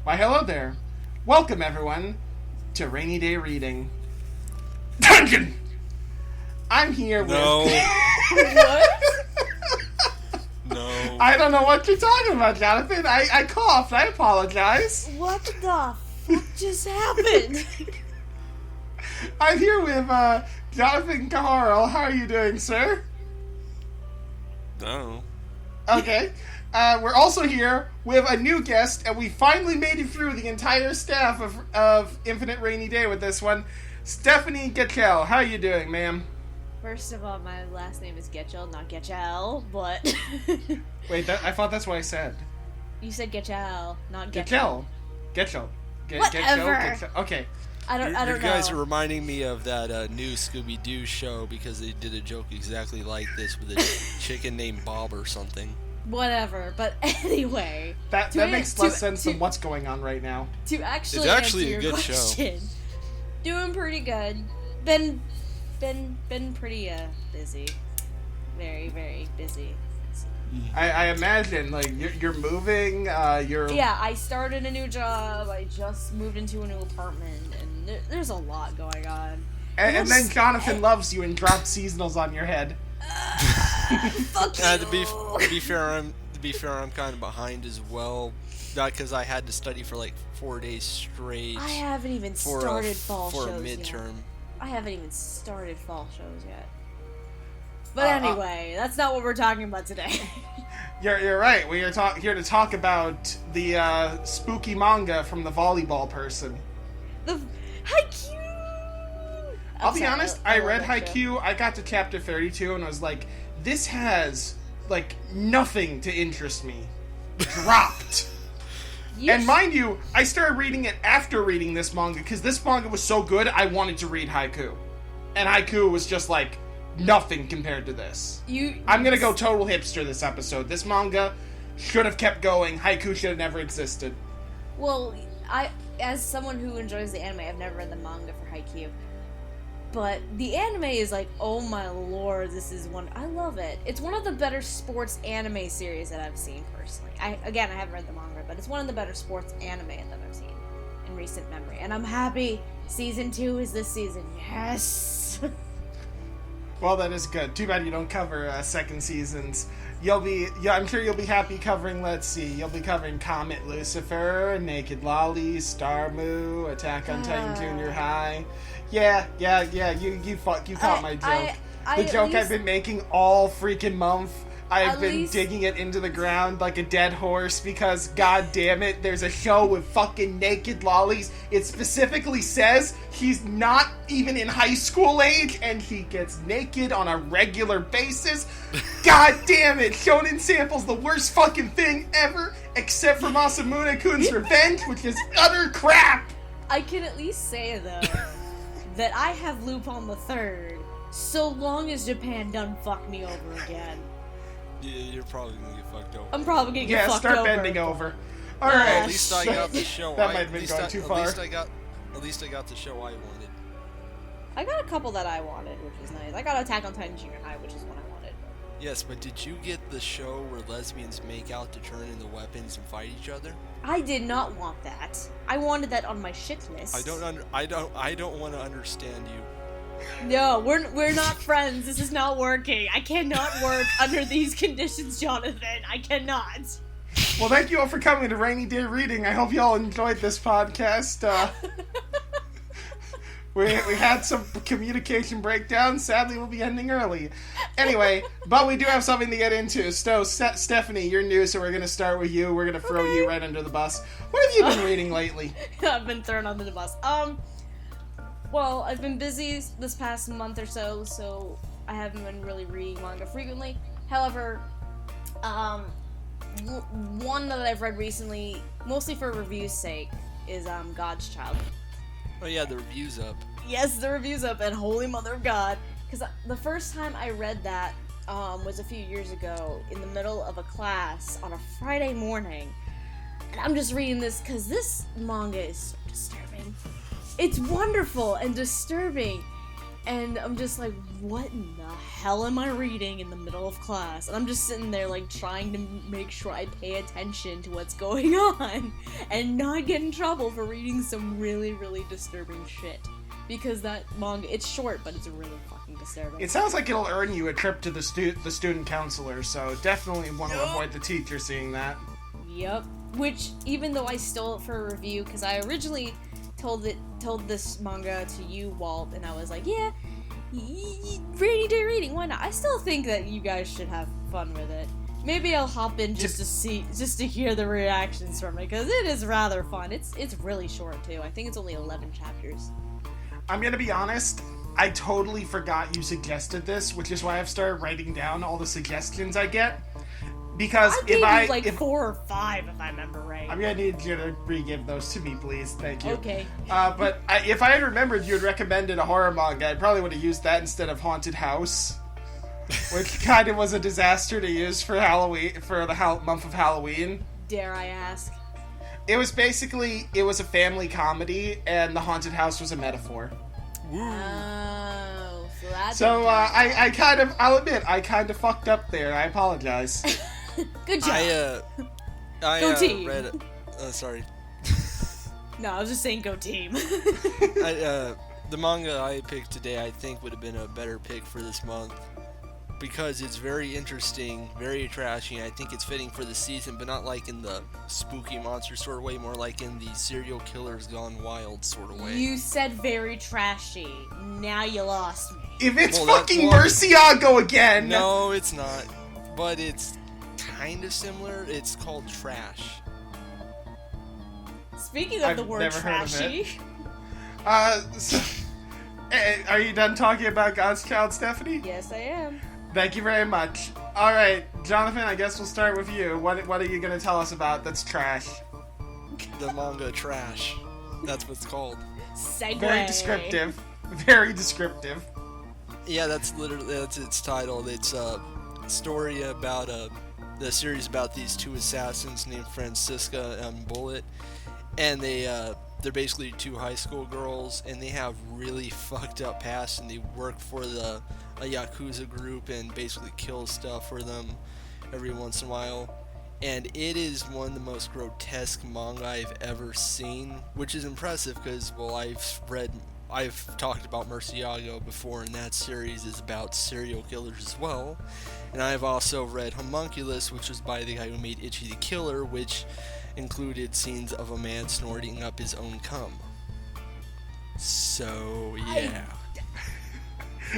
Why, hello there. Welcome, everyone, to Rainy Day Reading. Dungeon! I'm here with... What? No. I don't know what you're talking about, Jonathan. I coughed. I apologize. What the fuck just happened? I'm here with Johnathan Carl. How are you doing, sir? No. Okay. We're also here with a new guest, and we finally made it through the entire staff of Infinite Rainy Day with this one. Stephanie Getchell. How are you doing, ma'am? First of all, my last name is Getchell, not Getchell, but... Wait, I thought that's what I said. You said Getchell, not Getchell. Getchell. Whatever. Getchell. Okay. I don't know. You guys are reminding me of that new Scooby-Doo show because they did a joke exactly like this with a chicken named Bob or something. Whatever, but anyway... That makes less sense than what's going on right now. To actually It's actually answer a your good question, doing pretty good. Been pretty busy. Very, very busy. I imagine, like, you're moving, you're... Yeah, I started a new job, I just moved into a new apartment, and there's a lot going on. And then Jonathan loves you and dropped seasonals on your head. Fuck you! To be fair, I'm kind of behind as well. Not because I had to study for like 4 days straight. I haven't even for started fall for shows a midterm. yet. I haven't even started fall shows yet. But anyway, that's not what we're talking about today. You're right. We are here to talk about the spooky manga from the volleyball person. The Haikyuu! I'll be honest, I read love that show. Haikyuu, I got to chapter 32 and I was like, this has, like, nothing to interest me. Dropped. And mind you, I started reading it after reading this manga, because this manga was so good, I wanted to read Haikyuu. And Haikyuu was just, like, nothing compared to this. I'm gonna go total hipster this episode. This manga should have kept going. Haikyuu should have never existed. Well, as someone who enjoys the anime, I've never read the manga for Haikyuu. But the anime is like, oh my lord, this is I love it. It's one of the better sports anime series that I've seen personally. I haven't read the manga, but it's one of the better sports anime that I've seen in recent memory. And I'm happy season 2 is this season. Yes! Well, that is good. Too bad you don't cover second seasons. I'm sure you'll be happy covering, let's see, you'll be covering Comet Lucifer, Naked Lolly, Star Moo, Attack on Titan Junior High. Yeah, you caught my joke. The joke I've been making all freaking month. I've been digging it into the ground like a dead horse because, god damn it, there's a show with fucking naked lollies. It specifically says he's not even in high school age and he gets naked on a regular basis. God damn it, Shonen Sample's the worst fucking thing ever, except for Masamune-kun's Revenge, which is utter crap. I can at least say, though, that I have Lupin the Third, so long as Japan done fuck me over again. Yeah, you're probably gonna get fucked over. I'm probably gonna get fucked over. Yeah, start bending over. Alright. At least I got the show That might have been going too far. At least I got the show I wanted. I got a couple that I wanted, which is nice. I got Attack on Titan Junior High, which is one I wanted. Yes, but did you get the show where lesbians make out to turn into weapons and fight each other? I did not want that. I wanted that on my shit list. I don't want to understand you. No, we're not friends. This is not working. I cannot work under these conditions, Jonathan. I cannot. Well, thank you all for coming to Rainy Day Reading. I hope you all enjoyed this podcast. We had some communication breakdown. Sadly, we'll be ending early. Anyway, but we do have something to get into. So, Stephanie, you're new, so we're going to start with you. We're going to throw you right under the bus. What have you been reading lately? I've been thrown under the bus. Well, I've been busy this past month or so I haven't been really reading manga frequently. However, one that I've read recently, mostly for review's sake, is God's Child. Oh yeah, the review's up. Yes, the review's up, and holy mother of God. Because the first time I read that was a few years ago in the middle of a class on a Friday morning. And I'm just reading this because this manga is so disturbing. It's wonderful and disturbing. And I'm just like, what in the hell am I reading in the middle of class? And I'm just sitting there, like, trying to make sure I pay attention to what's going on and not get in trouble for reading some really, really disturbing shit. Because that manga, it's short, but it's really fucking disturbing. It sounds like it'll earn you a trip to the student counselor, so definitely want to avoid the teacher seeing that. Yep. Which, even though I stole it for a review, because I originally told this manga to you, Walt, and I was like, yeah, rainy day reading, why not? I still think that you guys should have fun with it. Maybe I'll hop in just to hear the reactions from it, because it is rather fun. It's really short, too. I think it's only 11 chapters. I'm gonna be honest, I totally forgot you suggested this, which is why I've started writing down all the suggestions I get. Because I gave you 4 or 5, if I remember right. I'm gonna need you to re-give those to me, please. Thank you. Okay. But if I had remembered you had recommended a horror manga, I probably would have used that instead of Haunted House, which kind of was a disaster to use for Halloween, for the month of Halloween. Dare I ask? It was a family comedy, and the haunted house was a metaphor. Woo. Oh, so that's... So, I'll admit, I kind of fucked up there. I apologize. Good job. I Go team. read it. Sorry. No, I was just saying go team. The manga I picked today, I think, would have been a better pick for this month. Because it's very interesting, very trashy, and I think it's fitting for the season, but not like in the spooky monster sort of way, more like in the serial killers gone wild sort of way. You said very trashy. Now you lost me. If it's fucking Murcielago again! No, it's not. But it's kind of similar. It's called Trash. Speaking of the word trashy... Are you done talking about God's Child, Stephanie? Yes, I am. Thank you very much. Alright, Jonathan, I guess we'll start with you. What are you going to tell us about that's trash? The manga Trash. That's what it's called. Segue. Very descriptive. Very descriptive. Yeah, that's its title. It's a story about the series about these two assassins named Francisca and Bullet, and they're basically two high school girls, and they have really fucked up pasts, and they work for a Yakuza group and basically kill stuff for them every once in a while. And it is one of the most grotesque manga I've ever seen, which is impressive because, well, I've talked about Murcielago before, and that series is about serial killers as well. And I've also read Homunculus, which was by the guy who made Ichi the Killer, which included scenes of a man snorting up his own cum. So, yeah.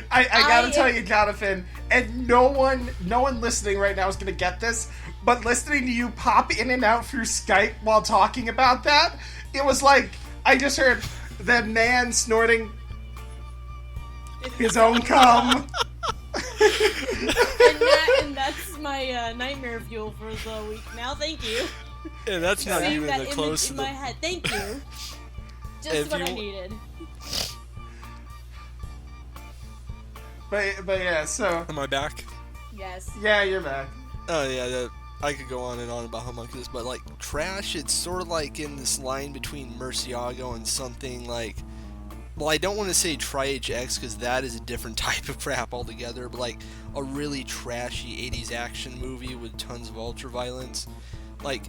I gotta tell you, Jonathan, and no one listening right now is gonna get this, but listening to you pop in and out through Skype while talking about that, it was like, I just heard the man snorting his own cum. and that's my nightmare fuel for the week now, thank you. Yeah, that's not Seeing even that the close in to my head, thank you. Just what I needed. But yeah, so... Am I back? Yes. Yeah, you're back. Oh, yeah, I could go on and on about Homunculus, but, like, Trash, it's sort of like in this line between Murcielago and something like... Well, I don't want to say Tri-Age X, because that is a different type of crap altogether, but, like, a really trashy 80s action movie with tons of ultra-violence. Like,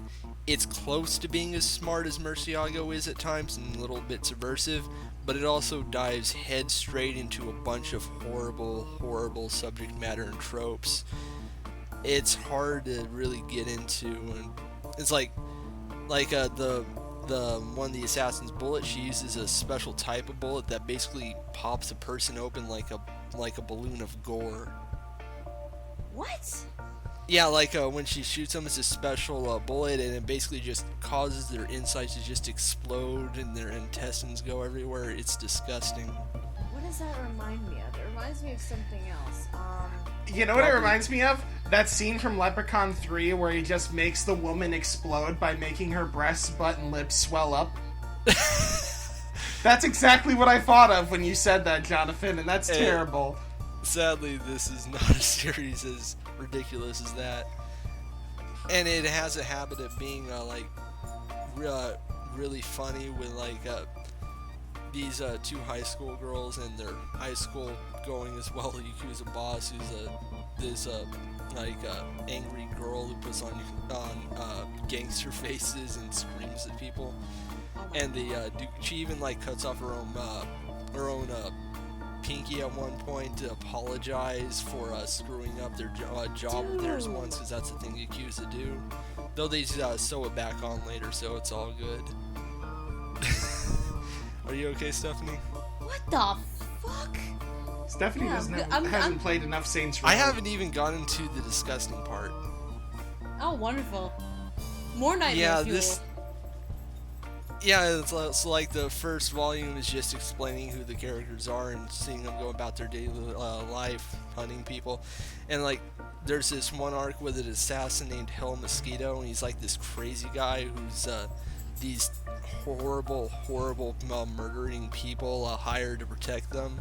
it's close to being as smart as Murcielago is at times, and a little bit subversive, but it also dives head straight into a bunch of horrible, horrible subject matter and tropes. It's hard to really get into, and it's like the one of the assassin's bullet, she uses a special type of bullet that basically pops a person open like a balloon of gore. What? Yeah, like when she shoots them, it's a special bullet, and it basically just causes their insides to just explode and their intestines go everywhere. It's disgusting. What does that remind me of? It reminds me of something else. You know what it reminds me of? That scene from Leprechaun 3 where he just makes the woman explode by making her breasts, butt, and lips swell up. That's exactly what I thought of when you said that, Jonathan, and that's terrible. Sadly, this is not a series as ridiculous as that. And it has a habit of being, really funny with, these two high school girls, and their high school going as well. Yakuza boss, who's this angry girl who puts on gangster faces and screams at people. And she even like cuts off her own pinky at one point to apologize for screwing up their job of theirs once, because that's the thing Yakuza do. Though they sew it back on later, so it's all good. Are you okay, Stephanie? What the fuck? Stephanie hasn't played enough Saints Row. I haven't even gotten to the disgusting part. Oh, wonderful. More nightmare fuel. Yeah, it's like the first volume is just explaining who the characters are and seeing them go about their daily life, hunting people. And like, there's this one arc with an assassin named Hell Mosquito, and he's like this crazy guy who's these horrible murdering people hired to protect them.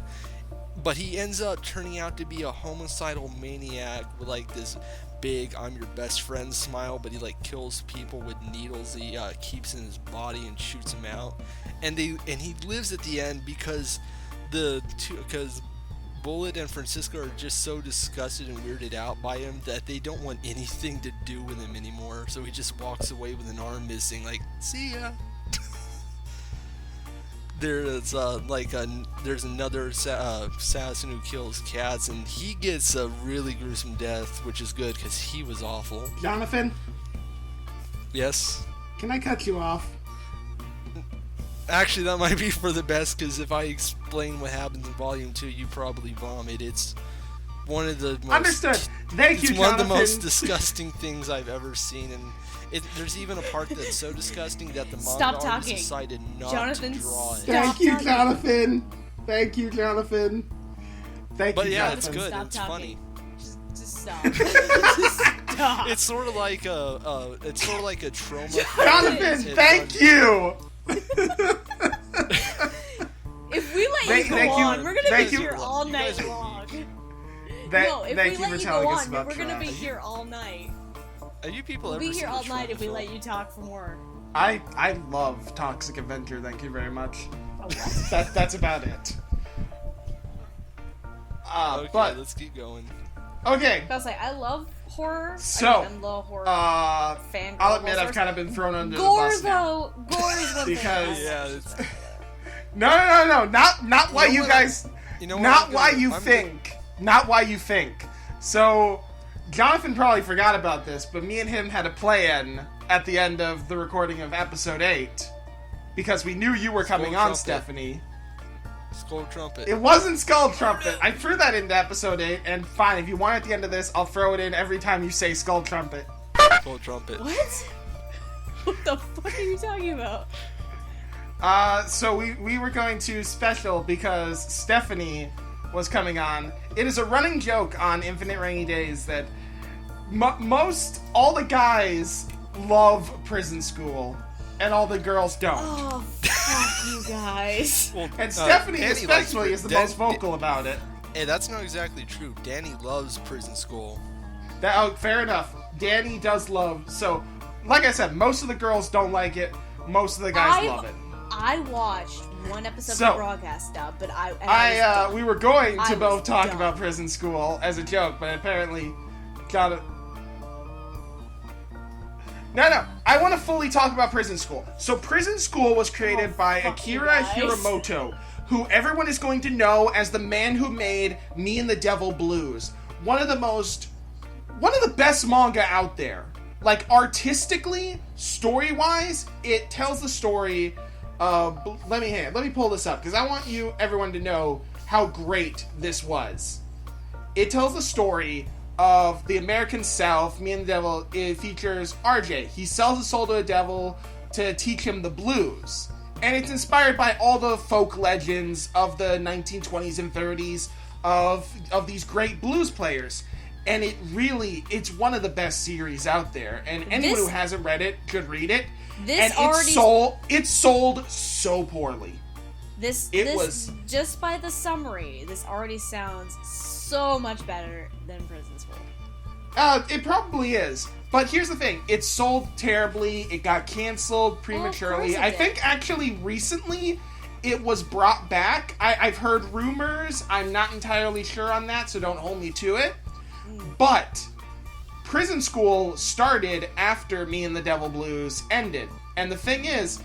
But he ends up turning out to be a homicidal maniac with like this big "I'm your best friend" smile, but he like kills people with needles he keeps in his body and shoots them out. And he lives at the end because Bullet and Francisco are just so disgusted and weirded out by him that they don't want anything to do with him anymore. So he just walks away with an arm missing, like, see ya. There's there's another assassin who kills cats, and he gets a really gruesome death, which is good because he was awful. Jonathan? Yes? Can I cut you off? Actually, that might be for the best, because if I explain what happens in Volume 2, you probably vomit. It's one of the most... Understood. Thank you, Jonathan. It's one of the most disgusting things I've ever seen, and there's even a part that's so disgusting that the manga artist decided not to draw it. Thank you, Jonathan. Thank you, Jonathan. But yeah, Jonathan. it's good. Stop It's talking. funny. Just stop. Just stop. It's sort of like a trauma. Jonathan, thank you. If we let you go on, we're gonna be here all night long. No, if we let you go on, we're gonna be here all night. Are you people we'll ever be here all night if we film? let you talk for more. I love Toxic Avenger, thank you very much. Oh, what? That's about it. Okay, but let's keep going. Okay. I was like, I love horror. So, I'm a horror fan. I'll admit I've kind of been thrown under the gore, bus now. though. Gore is one Because thing. Yeah, it's... No, not why you guys. Not why you think. Not why you think. So, Jonathan probably forgot about this, but me and him had a plan at the end of the recording of episode 8 because we knew you were coming on, Stephanie. Skull Trumpet. It wasn't Skull Trumpet. I threw that into episode 8, and fine, if you want at the end of this, I'll throw it in every time you say Skull Trumpet. Skull Trumpet. What? What the fuck are you talking about? So we were going to special because Stephanie was coming on. It is a running joke on Infinite Rainy Days that all the guys love Prison School, and all the girls don't. Oh, fuck you guys. Well, and Stephanie Danny especially is the most vocal about it. Hey, that's not exactly true. Danny loves Prison School. Fair enough. Danny does love. So, like I said, most of the girls don't like it. Most of the guys love it. I watched one episode of the broadcast dub, but we were going to both talk about Prison School as a joke, but apparently got it. No, I want to fully talk about Prison School. So Prison School was created by Akira Hiramoto, who everyone is going to know as the man who made Me and the Devil Blues. One of the best manga out there. Like, artistically, story-wise, it tells the story of... Let me pull this up, because I want everyone to know how great this was. It tells the story of the American South. Me and the Devil. It features RJ. He sells his soul to a devil to teach him the blues. And it's inspired by all the folk legends of the 1920s and 30s of these great blues players. And it's one of the best series out there. And anyone who hasn't read it should read it. It sold so poorly. This just by the summary, this already sounds so much better than Prison School. It probably is. But here's the thing. It sold terribly. It got canceled prematurely. I think actually recently it was brought back. I've heard rumors. I'm not entirely sure on that, so don't hold me to it. But Prison School started after Me and the Devil Blues ended. And the thing is,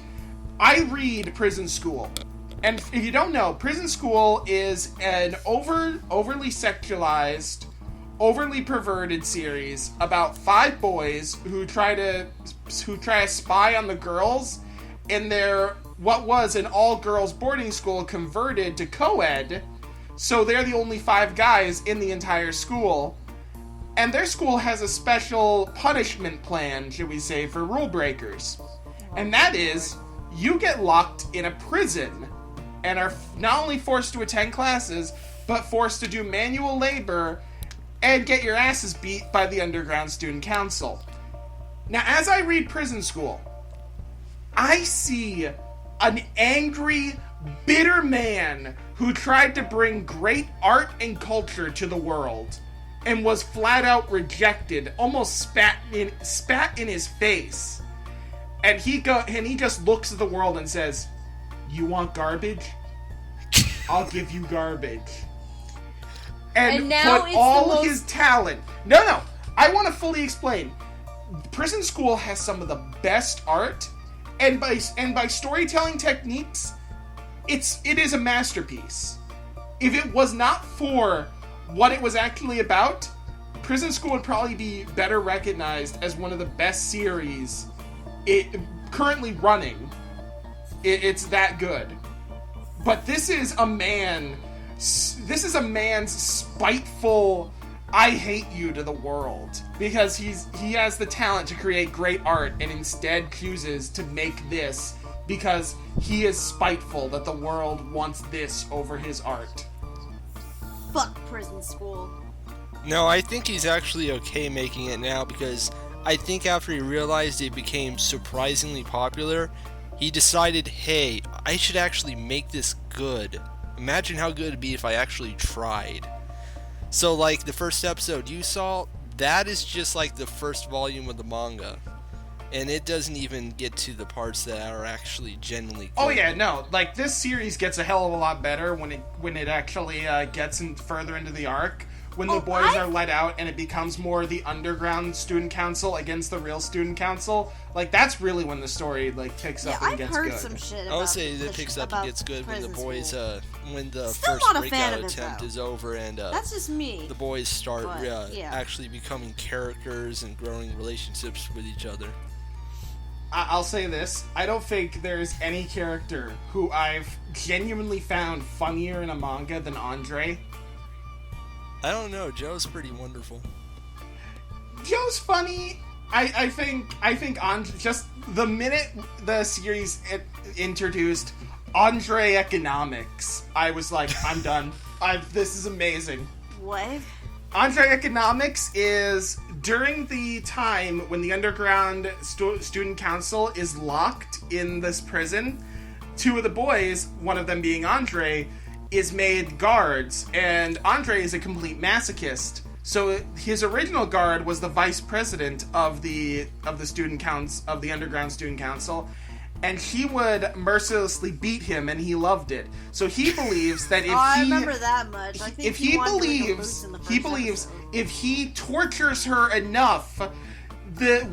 I read Prison School. And if you don't know, Prison School is an overly sexualized, overly perverted series about 5 boys who try to spy on the girls in their what was an all-girls boarding school converted to co-ed. So they're the only 5 guys in the entire school. And their school has a special punishment plan, should we say, for rule breakers. And that is, you get locked in a prison and are not only forced to attend classes, but forced to do manual labor and get your asses beat by the Underground Student Council. Now, as I read Prison School, I see an angry, bitter man who tried to bring great art and culture to the world and was flat out rejected, almost spat in his face. And he just looks at the world and says, "You want garbage? I'll give you garbage." And now put it's all his talent. No, I want to fully explain. Prison School has some of the best art, and by storytelling techniques, it is a masterpiece. If it was not for what it was actually about, Prison School would probably be better recognized as one of the best series currently running. It's that good. But this is a man's spiteful "I hate you" to the world, because he has the talent to create great art and instead chooses to make this because he is spiteful that the world wants this over his art. Fuck Prison School. No, I think he's actually okay making it now, because I think after he realized it became surprisingly popular, he decided, hey, I should actually make this good. Imagine how good it'd be if I actually tried. So, like, the first episode you saw, that is just like the first volume of the manga. And it doesn't even get to the parts that are actually genuinely good. Oh yeah, no, like, this series gets a hell of a lot better when it actually gets further into the arc. When the boys are let out and it becomes more the underground student council against the real student council, like, that's really when the story, like, picks up and gets good. I've heard some shit about I would say it picks up and gets good when the boys, when the Still first not a fan breakout of it, attempt though. is over and That's just me. the boys start But, yeah. actually becoming characters and growing relationships with each other. I'll say this, I don't think there's any character who I've genuinely found funnier in a manga than Andre. I don't know, Joe's pretty wonderful. Joe's funny. I think Andre, just the minute the series introduced Andre Economics, I was like, I'm done. This is amazing. What? Andre Economics is during the time when the underground student council is locked in this prison. 2 of the boys, one of them being Andre, is made guards, and Andre is a complete masochist. So his original guard was the vice president of the student council, of the underground student council, and he would mercilessly beat him, and he loved it. So he believes that if I remember that much. I think if he believes if he tortures her enough,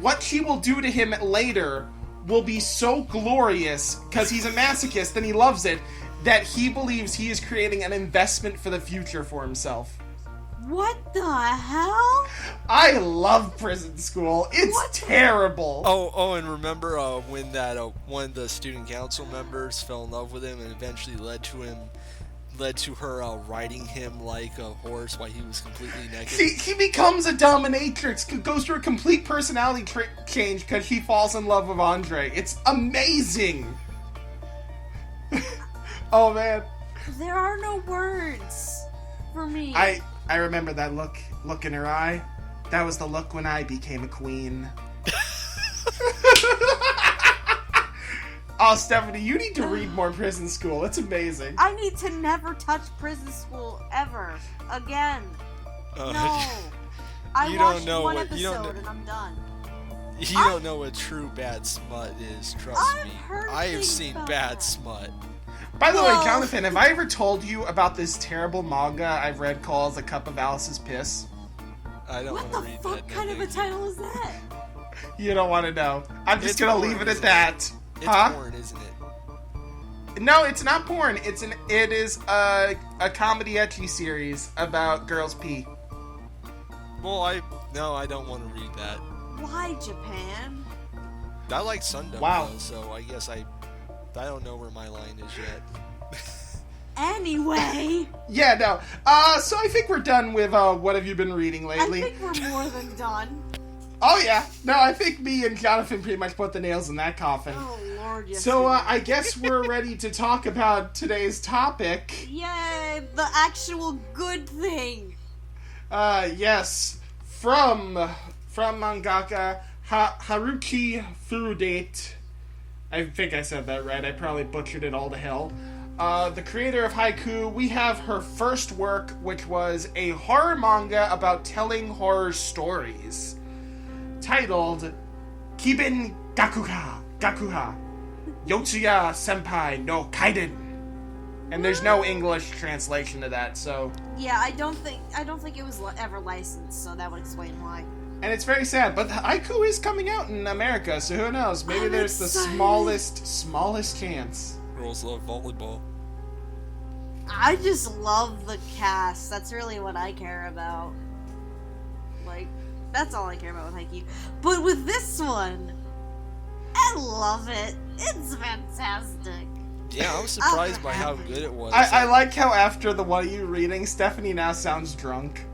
what she will do to him later will be so glorious, because he's a masochist and he loves it, that he believes he is creating an investment for the future for himself. What the hell? I love Prison School. It's terrible. Oh, and remember when that one of the student council members fell in love with him and eventually led to her riding him like a horse while he was completely naked? He becomes a dominatrix, goes through a complete personality change because he falls in love with Andre. It's amazing. Oh man, there are no words for me. I remember that look in her eye. That was the look when I became a queen. Oh, Stephanie, you need to read more Prison School. It's amazing. I need to never touch Prison School ever again. No, I watched one episode and I'm done. You don't know what true bad smut is. Trust me, I have seen bad smut. By the way, Jonathan, have I ever told you about this terrible manga I've read called The Cup of Alice's Piss? I don't want to read that. What the fuck kind of a title is that? You don't want to know. I'm just gonna leave it at that. It's porn, isn't it? No, it's not porn. It is a comedy ecchi series about girls pee. Well, I don't want to read that. Why, Japan? I like Sundom, Wow. though, so I guess I don't know where my line is yet. Anyway. Yeah, no. So I think we're done with what have you been reading lately? I think we're more than done. Oh yeah. No, I think me and Jonathan pretty much put the nails in that coffin. Oh lord, yes. So I guess we're ready to talk about today's topic. Yay, the actual good thing. Yes. From mangaka Haruki Furudate. I think I said that right. I probably butchered it all to hell. The creator of Haikyuu, we have her first work, which was a horror manga about telling horror stories, titled Kiben Gakuha, Yotsuya-senpai no Kaidan. And there's no English translation to that, so... Yeah, I don't think it was ever licensed, so that would explain why. And it's very sad, but the Haikyuu is coming out in America, so who knows? Maybe there's the smallest chance. Girls love volleyball. I just love the cast. That's really what I care about. Like, that's all I care about with Haikyuu. But with this one, I love it. It's fantastic. Yeah, I was surprised by how good it was. I like how after the what are you reading, Stephanie now sounds drunk.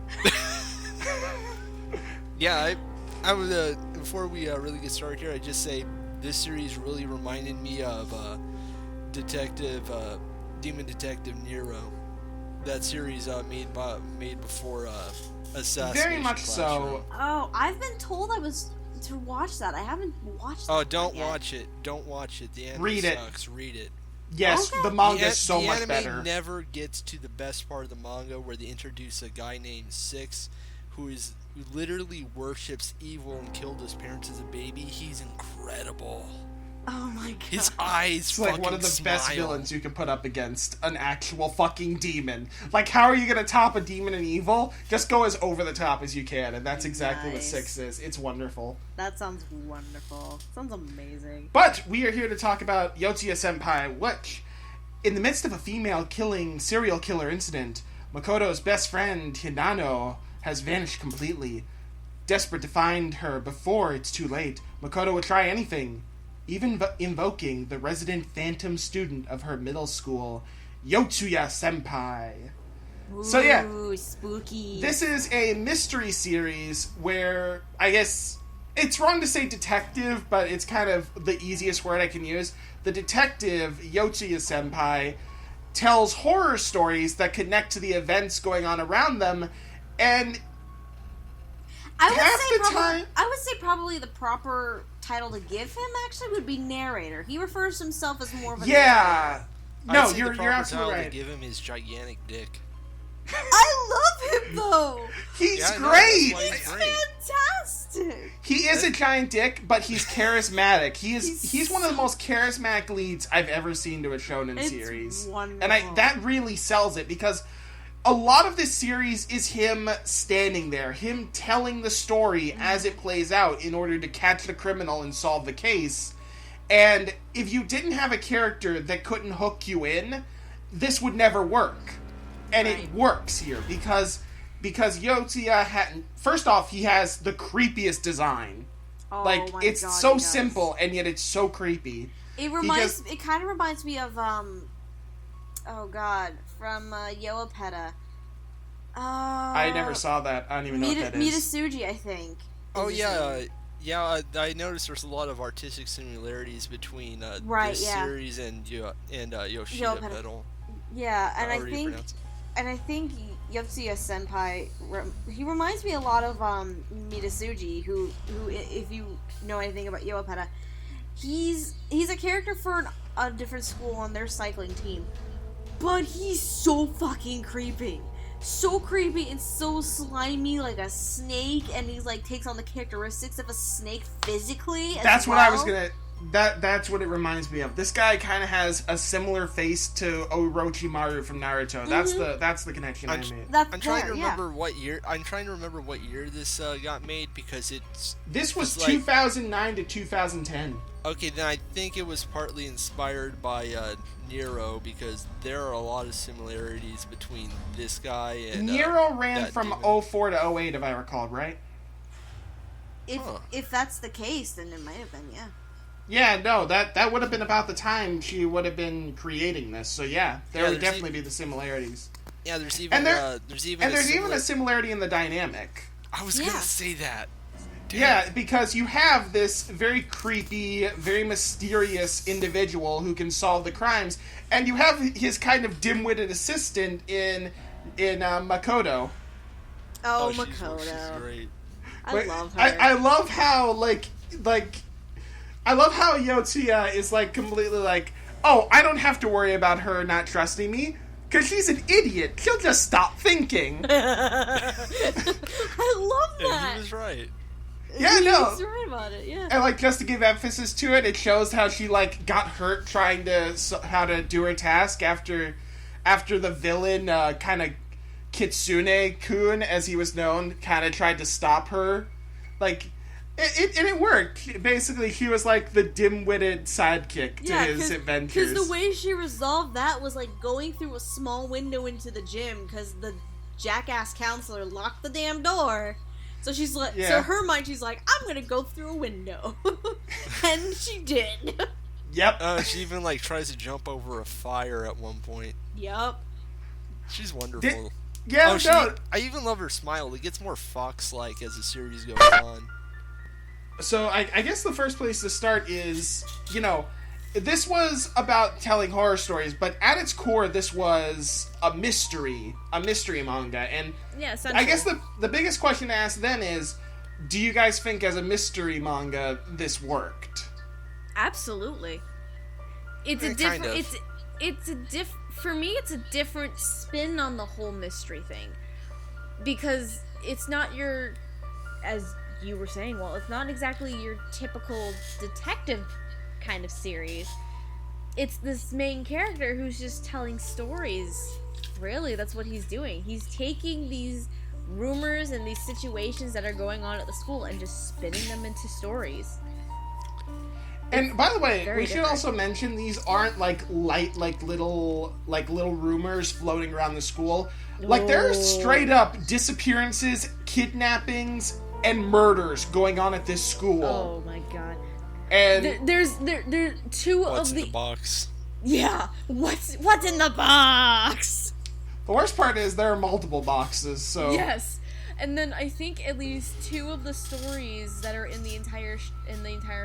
Yeah, I would, before we really get started here, I'd just say this series really reminded me of Demon Detective Nero. That series made before Assassination Very much Classroom. so. Oh, I've been told I was to watch that. I haven't watched that. Oh, don't yet. watch it. Don't watch it. The anime Read it. sucks. Read it. Yes, Okay. the manga's so the much anime better. never gets to the best part of the manga where they introduce a guy named Six who literally worships evil and killed his parents as a baby. He's incredible. Oh my god. His eyes It's fucking like one of the smile. best villains you can put up against an actual fucking demon. Like, how are you gonna top a demon in evil? Just go as over the top as you can, and that's exactly what Nice. 6 is. It's wonderful. That sounds wonderful. Sounds amazing. But we are here to talk about Yotsuya-senpai, which, in the midst of a female-killing serial killer incident, Makoto's best friend, Hinano, has vanished completely. Desperate to find her before it's too late, Makoto would try anything, even invoking the resident phantom student of her middle school, Yotsuya-senpai. So yeah, Ooh, spooky. this is a mystery series where, I guess, it's wrong to say detective, but it's kind of the easiest word I can use. The detective, Yotsuya-senpai, tells horror stories that connect to the events going on around them, and I would say probably the proper title to give him actually would be narrator. He refers to himself as more of a narrator. yeah. No, I'd say you're the proper absolutely title right. to give him his gigantic dick. I love him though. He's Yeah, I know, great. that's why He's great. fantastic. He is a giant dick, but he's charismatic. He's one of the most charismatic leads I've ever seen to a shonen It's series. wonderful. And that really sells it, because a lot of this series is him standing there, him telling the story as it plays out in order to catch the criminal and solve the case. And if you didn't have a character that couldn't hook you in, this would never work. And Right. it works here because Yotsuya first off, he has the creepiest design. Oh Like, my it's God, so he does. simple, and yet it's so creepy. It kind of reminds me of oh god, from Yoapeta. I never saw that. I don't even know what that is. Mitasuji, I think. Oh is his yeah, name. I noticed there's a lot of artistic similarities between Right, this yeah. series and Yoshida Yoapeta. Pedal. Yeah, and However you pronounce it. I think Yotsuya-senpai, he reminds me a lot of Mitasuji, who if you know anything about Yoapeta, he's a character for a different school on their cycling team, but he's so fucking creepy. So creepy and so slimy, like a snake, and he's like takes on the characteristics of a snake physically. That's what I was gonna. That's what it reminds me of. This guy kind of has a similar face to Orochimaru from Naruto. That's the connection I made. I'm trying to remember what year. I'm trying to remember what year this got made because this was 2009 to 2010. Okay, then I think it was partly inspired by Nero because there are a lot of similarities between this guy and Nero ran from 04 to 08, if I recall, right? If that's the case, then it might have been, yeah. Yeah, no, that would have been about the time she would have been creating this. So yeah, there would definitely be the similarities. Yeah, there's even a similarity in the dynamic. I was gonna say that. Damn. Yeah, because you have this very creepy, very mysterious individual who can solve the crimes, and you have his kind of dim-witted assistant in Makoto. Oh, Makoto. She's great. I love her. I love how I love how Yotsuya is completely oh, I don't have to worry about her not trusting me, because she's an idiot. She'll just stop thinking. I love that. And he was right. Yeah, no. He's right about it, yeah. And just to give emphasis to it, it shows how she got hurt trying how to do her task after the villain kind of Kitsune-kun, as he was known, kind of tried to stop her. It worked. Basically, he was the dim-witted sidekick to his adventures. Because the way she resolved that was going through a small window into the gym because the jackass counselor locked the damn door. So she's so her mind, she's I'm gonna go through a window. And she did. Yep. She even tries to jump over a fire at one point. Yep. She's wonderful. I even love her smile. It gets more fox-like as the series goes on. So I guess the first place to start is, this was about telling horror stories, but at its core, this was a mystery manga. And I guess the biggest question to ask then is, do you guys think as a mystery manga this worked? Absolutely. It's a different. For me, it's a different spin on the whole mystery thing, because it's not your, as you were saying, well, it's not exactly your typical detective kind of series. It's this main character who's just telling stories. Really, that's what he's doing. He's taking these rumors and these situations that are going on at the school and just spinning them into stories. And by the way, we should also mention these aren't light little rumors floating around the school. There are straight up disappearances, kidnappings, and murders going on at this school. Oh my god. And there's two what's of in the box? Yeah, what's in the box? The worst part is there are multiple boxes, so yes. And then I think at least two of the stories that are in the entire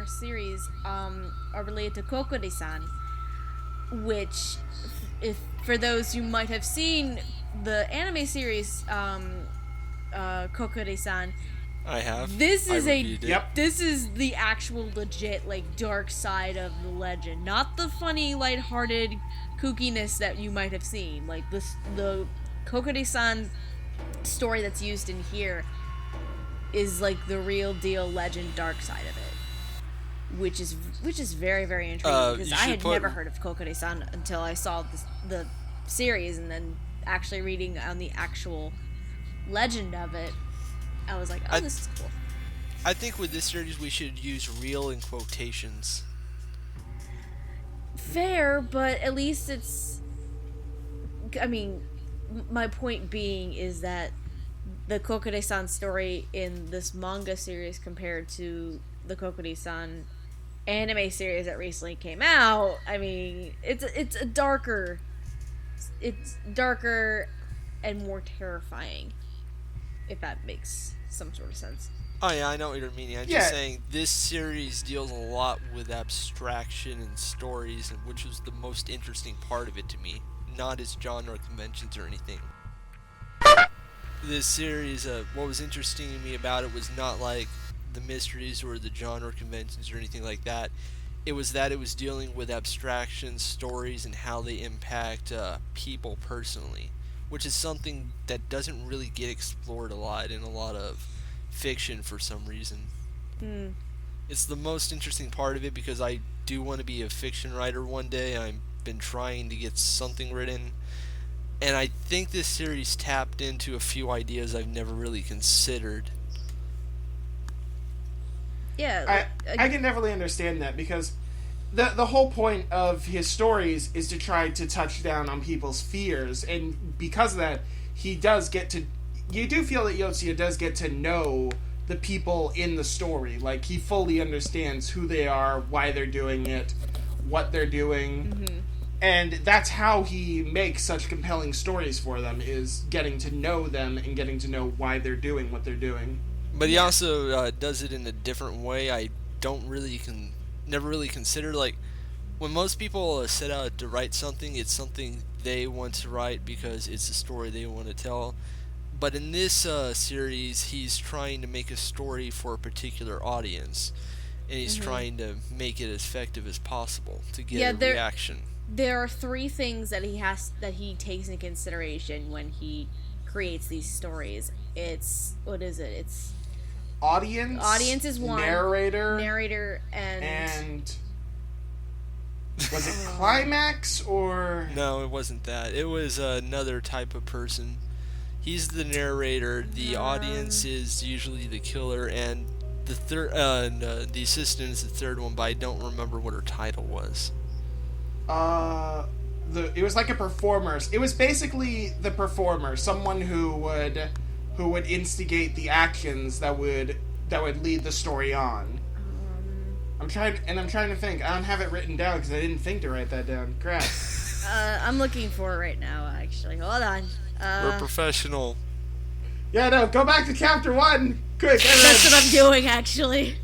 series are related to Kokode-san, which, if for those who might have seen the anime series Kokode-san, I have. This is This is the actual legit dark side of the legend, not the funny, lighthearted kookiness that you might have seen. The Kokode-san story that's used in here is the real deal legend dark side of it, which is very, very intriguing, because I had never heard of Kokode-san until I saw the series, and then actually reading on the actual legend of it, I was this is cool. I think with this series we should use real in quotations. Fair, but at least it's, my point being is that the Kokode-san story in this manga series compared to the Kokode-san anime series that recently came out, it's darker and more terrifying, if that makes some sort of sense. Oh yeah, I know what you're meaning. I'm just saying this series deals a lot with abstraction and stories, which was the most interesting part of it to me, not its genre conventions or anything. This series, what was interesting to me about it was not the mysteries or the genre conventions or anything like that. It was that it was dealing with abstractions, stories, and how they impact people personally, which is something that doesn't really get explored a lot in a lot of fiction for some reason. It's the most interesting part of it because I do want to be a fiction writer one day. I've been trying to get something written. And I think this series tapped into a few ideas I've never really considered. Yeah. I can definitely understand that because the whole point of his stories is to try to touch down on people's fears. And because of that, he does get to... You do feel that Yotsuya does get to know the people in the story. Like, he fully understands who they are, why they're doing it, what they're doing. Mm-hmm. And that's how he makes such compelling stories for them, is getting to know them and getting to know why they're doing what they're doing. But he also does it in a different way. I don't really never really consider, like, when most people set out to write something, it's something they want to write because it's a story they want to tell. But in this series, he's trying to make a story for a particular audience, and he's trying to make it as effective as possible to get a reaction. There are 3 things that he takes into consideration when he creates these stories. It's It's audience. Audience is one. Narrator, and was it climax or? No, it wasn't that. It was another type of person. He's the narrator. The audience is usually the killer, and the assistant is the third one. But I don't remember what her title was. It was like a performer. It was basically the performer, someone who would instigate the actions that would lead the story on. I'm trying to think. I don't have it written down because I didn't think to write that down. Crap. I'm looking for it right now. Actually, hold on. We're professional. Yeah, no. Go back to chapter 1, quick. That's what I'm doing, actually.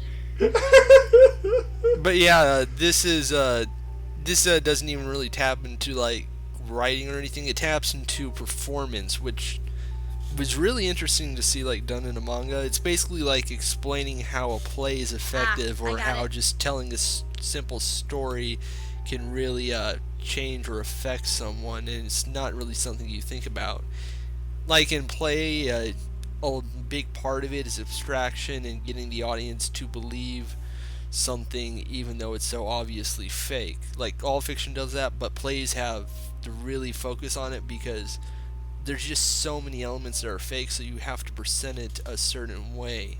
But yeah, this doesn't even really tap into like writing or anything. It taps into performance, which was really interesting to see like done in a manga. It's basically like explaining how a play is effective or how just telling a simple story can really change or affect someone, and it's not really something you think about. Like in play, a big part of it is abstraction and getting the audience to believe something even though it's so obviously fake. Like all fiction does that, but plays have to really focus on it because there's just so many elements that are fake, so you have to present it a certain way.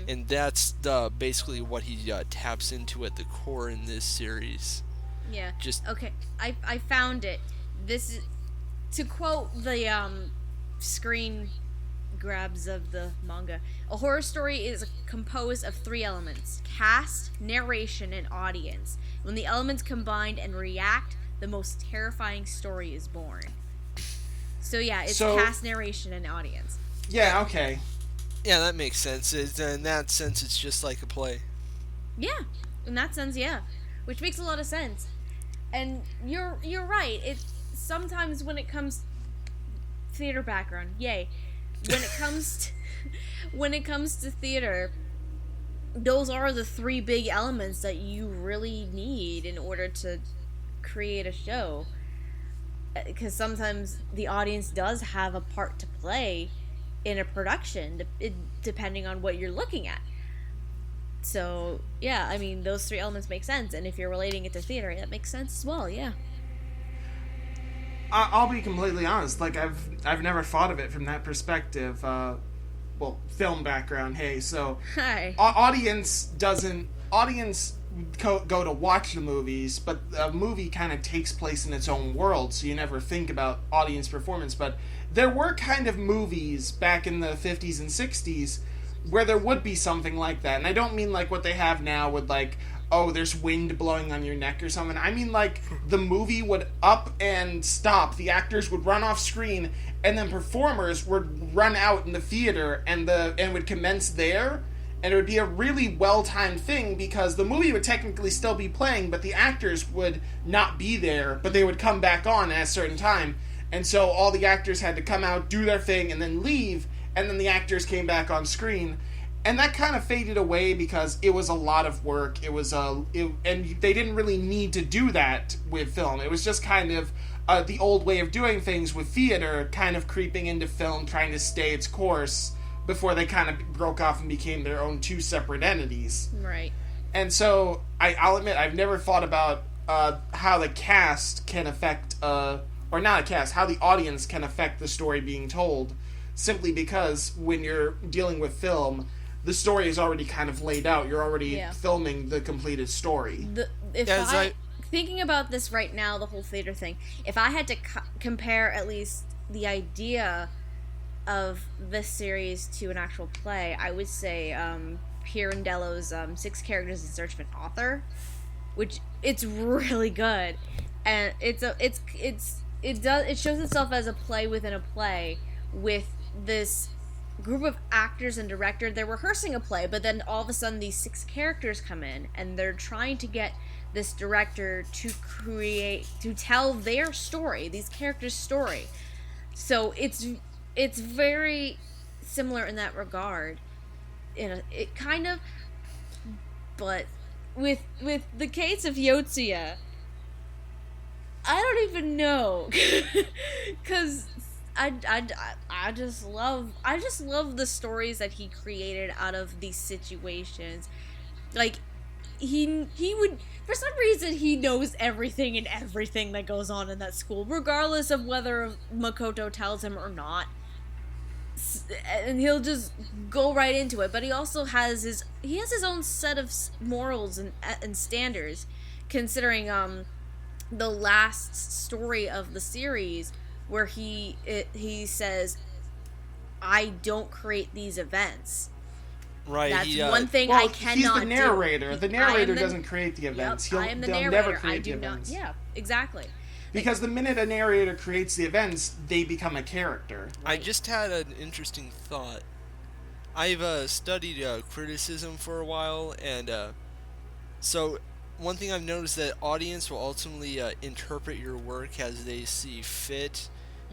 And that's basically what he taps into at the core in this series. Yeah. Okay. I found it. This is, to quote the screen grabs of the manga. A horror story is composed of 3 elements: cast, narration, and audience. When the elements combine and react, the most terrifying story is born. So yeah, it's cast, narration, and audience. Yeah. Okay. Yeah, that makes sense. In that sense, it's just like a play. Yeah, in that sense, yeah, which makes a lot of sense. And you're right. It sometimes when it comes theater background, yay. When it comes to theater, those are the 3 big elements that you really need in order to create a show. Because sometimes the audience does have a part to play in a production, depending on what you're looking at. So, yeah, I mean, those 3 elements make sense, and if you're relating it to theater, that makes sense as well, yeah. I'll be completely honest, like, I've never thought of it from that perspective. Well, film background, hey, so... Hi. Audience go to watch the movies, but a movie kind of takes place in its own world, so you never think about audience performance. But there were kind of movies back in the 50s and 60s where there would be something like that. And I don't mean like what they have now with like, oh, there's wind blowing on your neck or something. I mean like the movie would up and stop, the actors would run off screen, and then performers would run out in the theater and would commence there. And it would be a really well-timed thing because the movie would technically still be playing, but the actors would not be there, but they would come back on at a certain time. And so all the actors had to come out, do their thing, and then leave, and then the actors came back on screen. And that kind of faded away because it was a lot of work. And they didn't really need to do that with film. It was just kind of the old way of doing things with theater, kind of creeping into film, trying to stay its course, before they kind of broke off and became their own 2 separate entities. Right. And so I'll admit I've never thought about how the cast can affect, or not a cast, how the audience can affect the story being told, simply because when you're dealing with film, the story is already kind of laid out. You're already filming the completed story. Thinking about this right now, the whole theater thing, if I had to compare at least the idea of this series to an actual play, I would say Pirandello's 6 Characters in Search of an Author, which it's really good, and it shows itself as a play within a play with this group of actors and director. They're rehearsing a play, but then all of a sudden these 6 characters come in, and they're trying to get this director to tell their story, these characters' story. So it's very similar in that regard. It kind of, but with the case of Yotsuya, I don't even know, because I just love the stories that he created out of these situations. Like, he would, for some reason, he knows everything and everything that goes on in that school, regardless of whether Makoto tells him or not. And he'll just go right into it. But he also has his own set of morals and standards, considering the last story of the series, where he says, I don't create these events. Right. That's one thing I cannot do. He's the narrator. The narrator doesn't create the events. I am the narrator. They'll never create the events. Yeah, exactly. Because the minute a narrator creates the events, they become a character. I just had an interesting thought. I've studied criticism for a while, and so one thing I've noticed that audience will ultimately interpret your work as they see fit,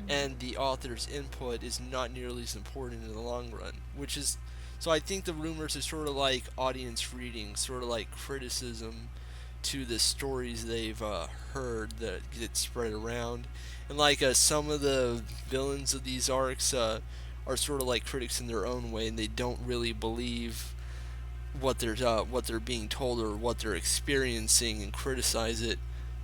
and the author's input is not nearly as important in the long run, which is, so I think the rumors are sort of like audience reading, sort of like criticism to the stories they've heard that get spread around. And like some of the villains of these arcs are sort of like critics in their own way, and they don't really believe what they're being told or what they're experiencing and criticize it.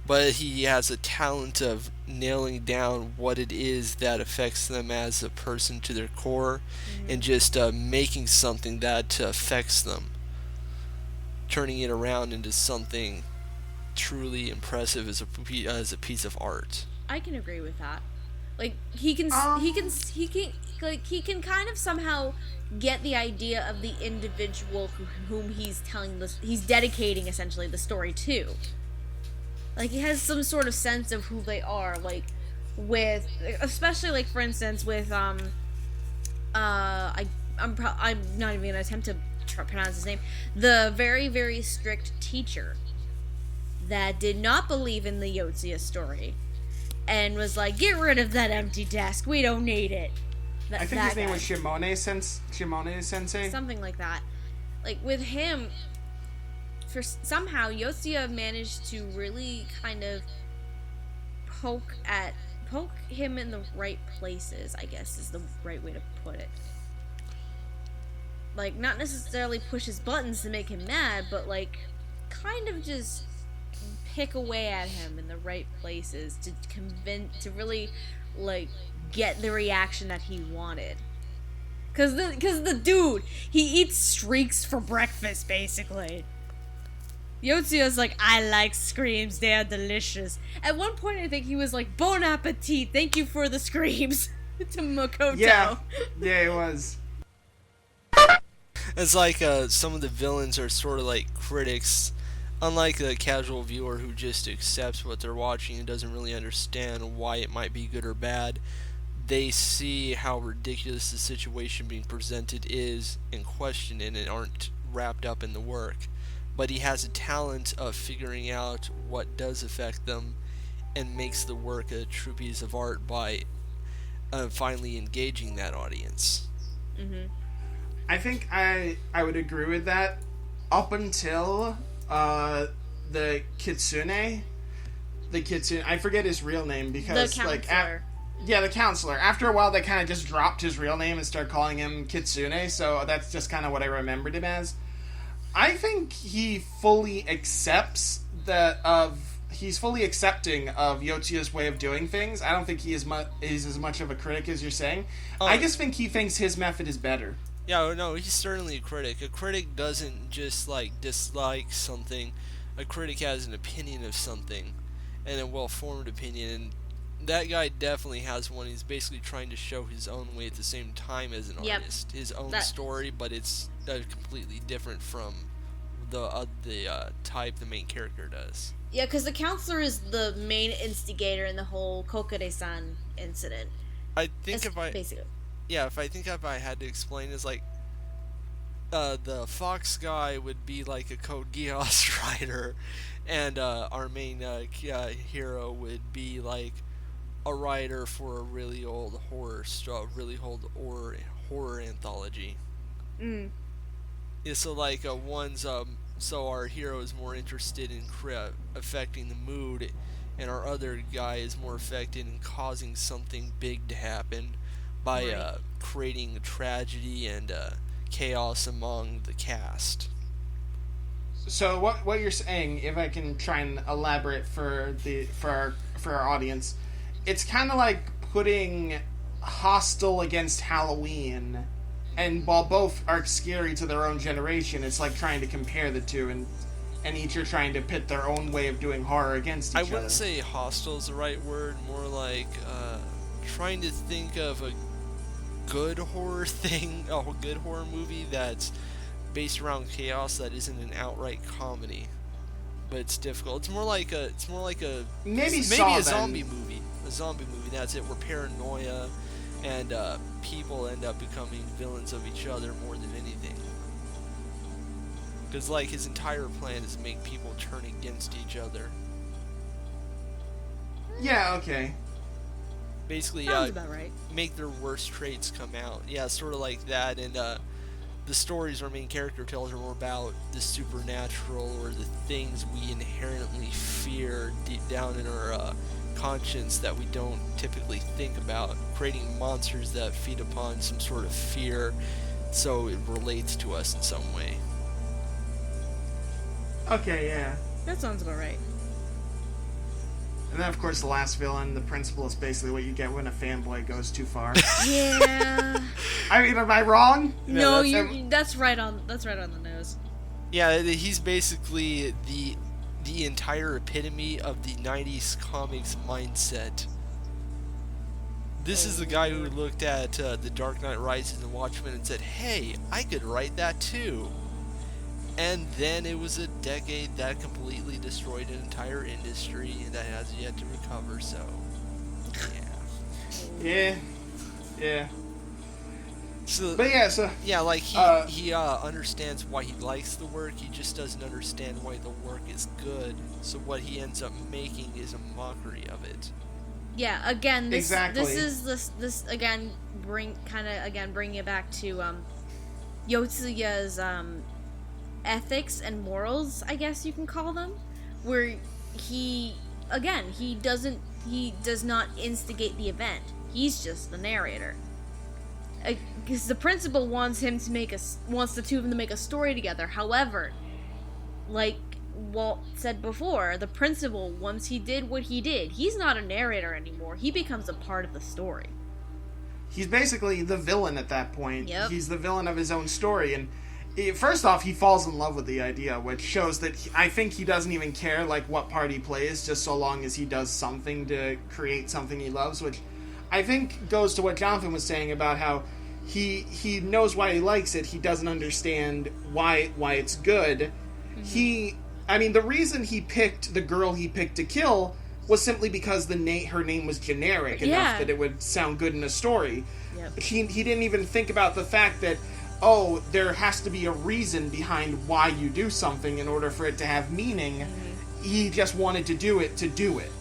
But he has a talent of nailing down what it is that affects them as a person to their core, and just making something that affects them, turning it around into something truly impressive as a piece of art. I can agree with that. Like, he can kind of somehow get the idea of the individual whom he's dedicating essentially the story to. Like, he has some sort of sense of who they are, like, especially, like, for instance, with, I'm not even gonna attempt to pronounce his name, the very, very strict teacher that did not believe in the Yotsuya story, and was like, get rid of that empty desk, we don't need it. I think his name was Shimone Sensei? Something like that. Like, with him, somehow Yotsuya managed to really kind of poke him in the right places, I guess is the right way to put it. Like, not necessarily push his buttons to make him mad, but like kind of just pick away at him in the right places to really like get the reaction that he wanted. Cause the dude, he eats streaks for breakfast basically. Yotsuya's like, I like screams, they are delicious. At one point I think he was like, bon appetit, thank you for the screams to Makoto. Yeah, it was. It's like some of the villains are sort of like critics. Unlike the casual viewer who just accepts what they're watching and doesn't really understand why it might be good or bad, they see how ridiculous the situation being presented is and question it and aren't wrapped up in the work. But he has a talent of figuring out what does affect them and makes the work a true piece of art by finally engaging that audience. Mm-hmm. I think I would agree with that up until the Kitsune, I forget his real name because the counselor. The counselor. After a while, they kind of just dropped his real name and started calling him Kitsune, so that's just kind of what I remembered him as. I think he fully accepts he's fully accepting of Yotsuya's way of doing things. I don't think he is as much of a critic as you're saying. I just think he thinks his method is better. Yeah, no, he's certainly a critic. A critic doesn't just, dislike something. A critic has an opinion of something, and a well-formed opinion, and that guy definitely has one. He's basically trying to show his own way at the same time as an artist. His own story, but it's completely different from the type the main character does. Yeah, because the counselor is the main instigator in the whole Kokore-san incident. I think if I had to explain, is the Fox guy would be like a Code Geass writer, and our main hero would be like a writer for a really old horror anthology. Yeah, so so our hero is more interested in affecting the mood, and our other guy is more affected in causing something big to happen by creating tragedy and chaos among the cast. So what you're saying, if I can try and elaborate for our audience, it's kind of like putting Hostel against Halloween, and while both are scary to their own generation, it's like trying to compare the two, and each are trying to pit their own way of doing horror against each other. I wouldn't say hostile is the right word, more like trying to think of a good horror movie that's based around chaos that isn't an outright comedy. But it's difficult. It's more like a maybe a zombie movie. A zombie movie, that's it, where paranoia and people end up becoming villains of each other more than anything. Because his entire plan is to make people turn against each other. Yeah, okay. Basically, sounds about right. Make their worst traits come out. Yeah, sort of like that. And the stories our main character tells are more about the supernatural, or the things we inherently fear deep down in our conscience that we don't typically think about, creating monsters that feed upon some sort of fear so it relates to us in some way. Okay, yeah. That sounds about right. And then, of course, the last villain, the principal, is basically what you get when a fanboy goes too far. Yeah. I mean, am I wrong? No, that's right on the nose. Yeah, he's basically the entire epitome of the 90s comics mindset. This is the guy who looked at The Dark Knight Rises and Watchmen and said, hey, I could write that too. And then it was a decade that completely destroyed an entire industry that has yet to recover, so yeah. So, but yeah, he understands why he likes the work. He just doesn't understand why the work is good. So what he ends up making is a mockery of it. Yeah. Again, this exactly. this again bringing it back to Yotsuya's ethics and morals, I guess you can call them, where he does not instigate the event. He's just the narrator. Because the principal wants the two of them to make a story together. However, like Walt said before, the principal, once he did what he did, he's not a narrator anymore. He becomes a part of the story. He's basically the villain at that point. Yep. He's the villain of his own story, and first off, he falls in love with the idea, which shows that I think he doesn't even care what part he plays, just so long as he does something to create something he loves, which I think goes to what Jonathan was saying about how he knows why he likes it. He doesn't understand why it's good. Mm-hmm. The reason he picked the girl he picked to kill was simply because her name was generic enough that it would sound good in a story. Yep. He didn't even think about the fact that, there has to be a reason behind why you do something in order for it to have meaning. Mm-hmm. He just wanted to do it to do it.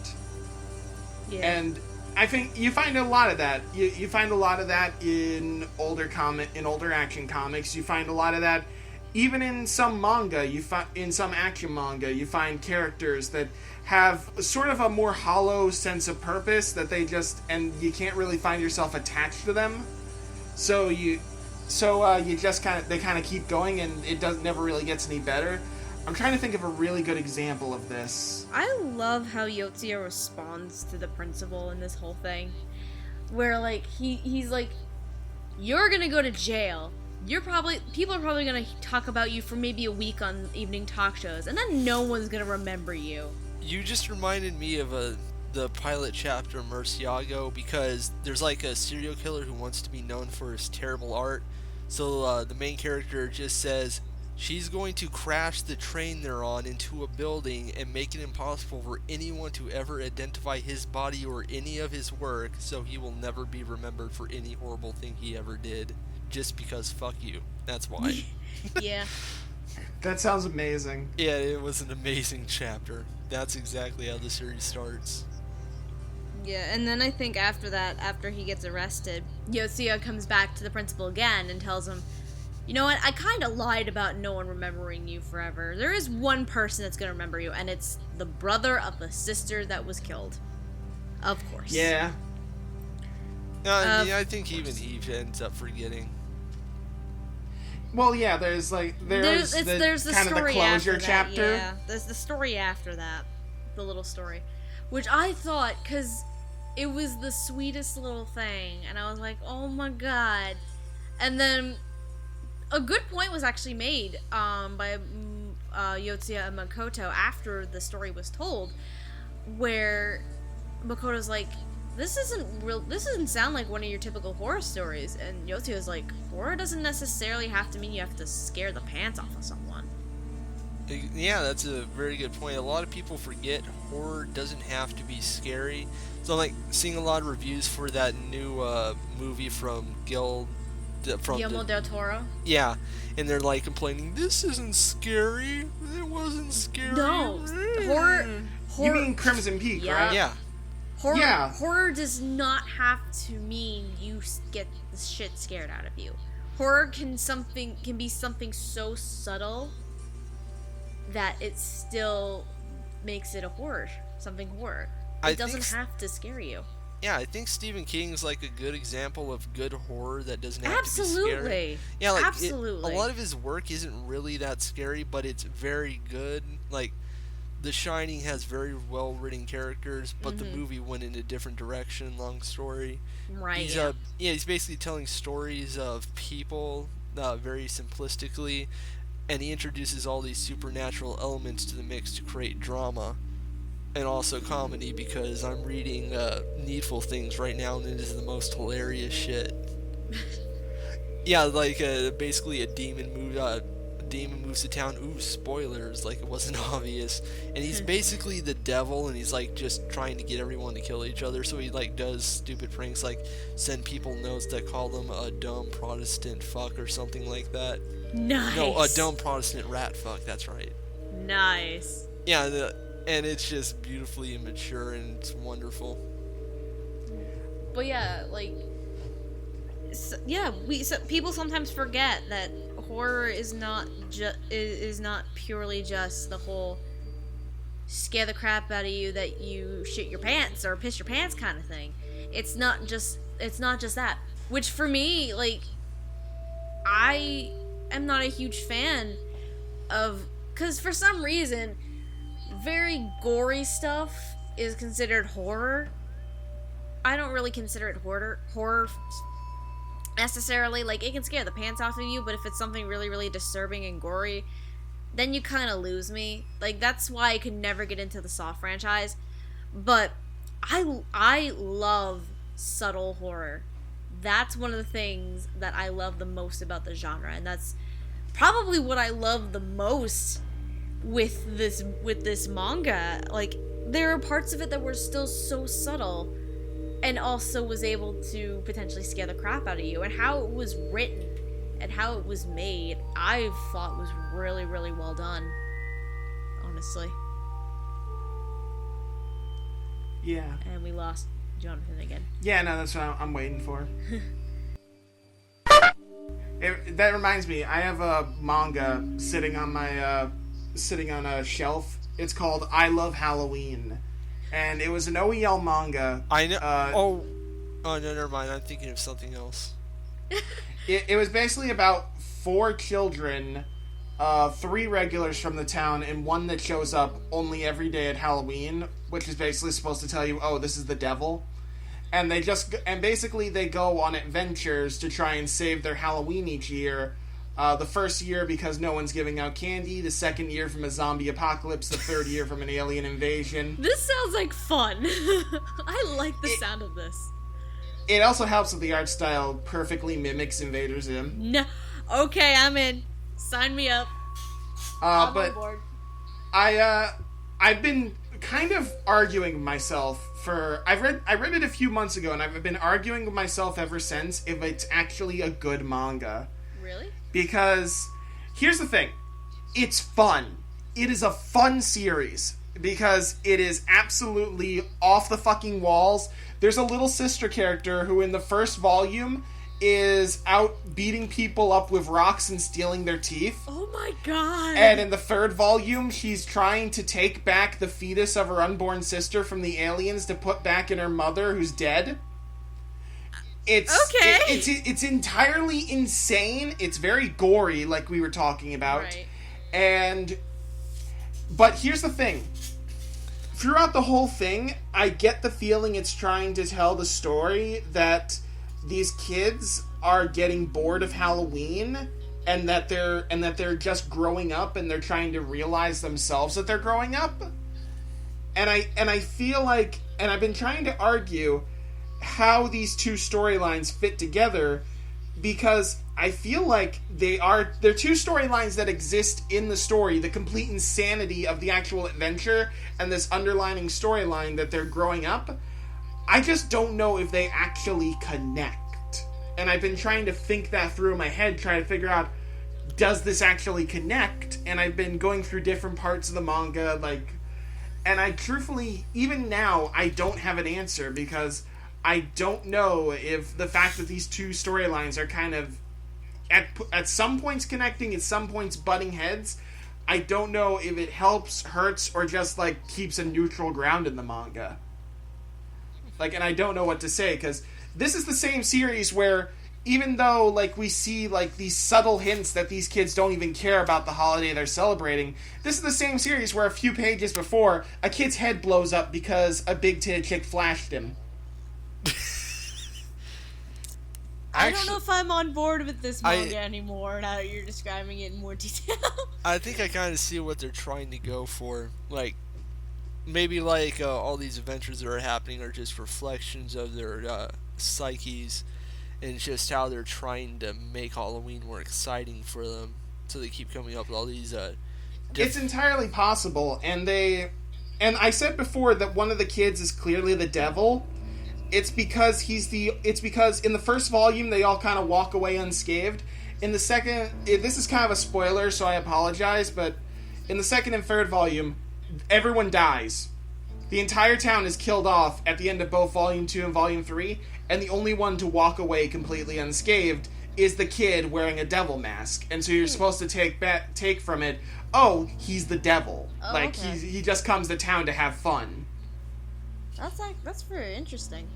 Yeah. And I think you find a lot of that. You find a lot of that in older action comics. You find a lot of that even in some manga. In some action manga, you find characters that have sort of a more hollow sense of purpose that and you can't really find yourself attached to them. So So you just they kind of keep going, and it never really gets any better. I'm trying to think of a really good example of this. I love how Yotsuya responds to the principal in this whole thing, where like he's like, "You're gonna go to jail. People are probably gonna talk about you for maybe a week on evening talk shows, and then no one's gonna remember you." You just reminded me of the pilot chapter of Murcielago, because there's like a serial killer who wants to be known for his terrible art. So the main character just says she's going to crash the train they're on into a building and make it impossible for anyone to ever identify his body or any of his work, so he will never be remembered for any horrible thing he ever did. Just because fuck you. That's why. Yeah. That sounds amazing. Yeah, it was an amazing chapter. That's exactly how the series starts. Yeah, and then I think after that, after he gets arrested, Yotsuya comes back to the principal again and tells him, "You know what, I kind of lied about no one remembering you forever. There is one person that's going to remember you, and it's the brother of the sister that was killed." Of course. Yeah. I think even Eve ends up forgetting. Well, yeah, there's the kind of the closure chapter. Yeah, there's the story after that, the little story, which I thought, because it was the sweetest little thing, and I was like, oh my god. And then a good point was actually made by Yotsuya and Makoto after the story was told, where Makoto's like, this doesn't sound like one of your typical horror stories, and Yotsuya's like, horror doesn't necessarily have to mean you have to scare the pants off of someone. Yeah, that's a very good point. A lot of people forget horror doesn't have to be scary. So I'm like seeing a lot of reviews for that new movie from Guillermo del Toro. Yeah, and they're like complaining, this isn't scary. It wasn't scary. No, horror. You mean Crimson Peak, right? Yeah. Horror does not have to mean you get the shit scared out of you. Horror can be something so subtle that it still makes it something horror. It doesn't have to scare you. Yeah, I think Stephen King's like a good example of good horror that doesn't have to be scary. Absolutely. Yeah, like absolutely. A lot of his work isn't really that scary, but it's very good. Like The Shining has very well written characters, but the movie went in a different direction. Long story. Right. He's basically telling stories of people very simplistically, and he introduces all these supernatural elements to the mix to create drama and also comedy, because I'm reading Needful Things right now, and it is the most hilarious shit. Yeah, like basically a demon moves to town. Ooh, spoilers, like it wasn't obvious. And he's basically the devil, and he's like just trying to get everyone to kill each other, so he like does stupid pranks, like send people notes that call them a dumb Protestant fuck or something like that. Nice. No, a dumb Protestant rat fuck, that's right. Nice. Yeah, and it's just beautifully immature, and it's wonderful. But yeah, like, people sometimes forget that horror is not purely just the whole scare the crap out of you that you shit your pants or piss your pants kind of thing. It's not just that. Which for me, like, I am not a huge fan of, because for some reason, very gory stuff is considered horror. I don't really consider it horror necessarily. Like, it can scare the pants off of you, but if it's something really, really disturbing and gory, then you kind of lose me. Like, that's why I could never get into the Saw franchise. But I love subtle horror. That's one of the things that I love the most about the genre, and that's probably what I love the most with this manga. Like, there are parts of it that were still so subtle and also was able to potentially scare the crap out of you, and how it was written and how it was made, I thought was really, really well done, honestly. Yeah. And we lost Jonathan again. Yeah, no, that's what I'm waiting for. That reminds me, I have a manga sitting on a shelf. It's called I Love Halloween, and it was an OEL manga. I know. Oh no, never mind. I'm thinking of something else. It was basically about 4 children, 3 regulars from the town, and 1 that shows up only every day at Halloween, which is basically supposed to tell you, oh, this is the devil. And basically they go on adventures to try and save their Halloween each year. The first year because no one's giving out candy, the second year from a zombie apocalypse, the third year from an alien invasion. This sounds like fun. I like the sound of this. It also helps that the art style perfectly mimics Invader Zim. No. Okay, I'm in. Sign me up. I'm But on board. I've been kind of arguing with myself I read it a few months ago, and I've been arguing with myself ever since if it's actually a good manga. Really? Because here's the thing. It's fun. It is a fun series because it is absolutely off the fucking walls. There's a little sister character who in the first volume is out beating people up with rocks and stealing their teeth. Oh my god. And in the third volume, she's trying to take back the fetus of her unborn sister from the aliens to put back in her mother who's dead. It's okay. It's entirely insane. It's very gory, like we were talking about. Right. But here's the thing. Throughout the whole thing, I get the feeling it's trying to tell the story that these kids are getting bored of Halloween and that they're just growing up and they're trying to realize themselves that they're growing up. And I feel like, and I've been trying to argue how these two storylines fit together because I feel like they're two storylines that exist in the story, the complete insanity of the actual adventure and this underlining storyline that they're growing up. I just don't know if they actually connect. And I've been trying to think that through in my head, trying to figure out, does this actually connect? And I've been going through different parts of the manga, and I truthfully, even now, I don't have an answer because I don't know if the fact that these two storylines are kind of at some points connecting, at some points butting heads, I don't know if it helps, hurts, or just keeps a neutral ground in the manga. And I don't know what to say, because this is the same series where, even though, we see, these subtle hints that these kids don't even care about the holiday they're celebrating, this is the same series where a few pages before, a kid's head blows up because a big-titted chick flashed him. I don't know if I'm on board with this manga anymore now that you're describing it in more detail. I think I kind of see what they're trying to go for. Maybe all these adventures that are happening are just reflections of their psyches and just how they're trying to make Halloween more exciting for them, so they keep coming up with all these it's entirely possible, and I said before that one of the kids is clearly the devil. It's because in the first volume they all kind of walk away unscathed. In the second, this is kind of a spoiler, so I apologize, but in the second and third volume, everyone dies. The entire town is killed off at the end of both Volume 2 and Volume 3, and the only one to walk away completely unscathed is the kid wearing a devil mask. And so you're supposed to take from it, oh, he's the devil. Oh, okay. He just comes to town to have fun. That's very interesting.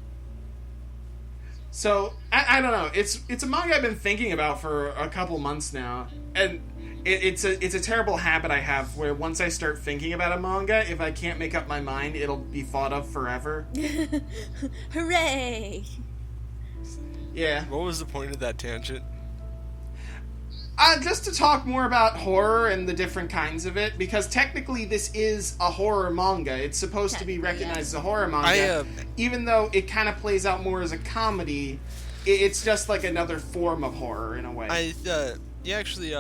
So, I don't know. It's a manga I've been thinking about for a couple months now. And it's a terrible habit I have where once I start thinking about a manga, if I can't make up my mind, it'll be thought of forever. Hooray! Yeah. What was the point of that tangent? Just to talk more about horror and the different kinds of it, because technically this is a horror manga. It's supposed to be recognized as a horror manga. Even though it kind of plays out more as a comedy, it's just another form of horror in a way. You actually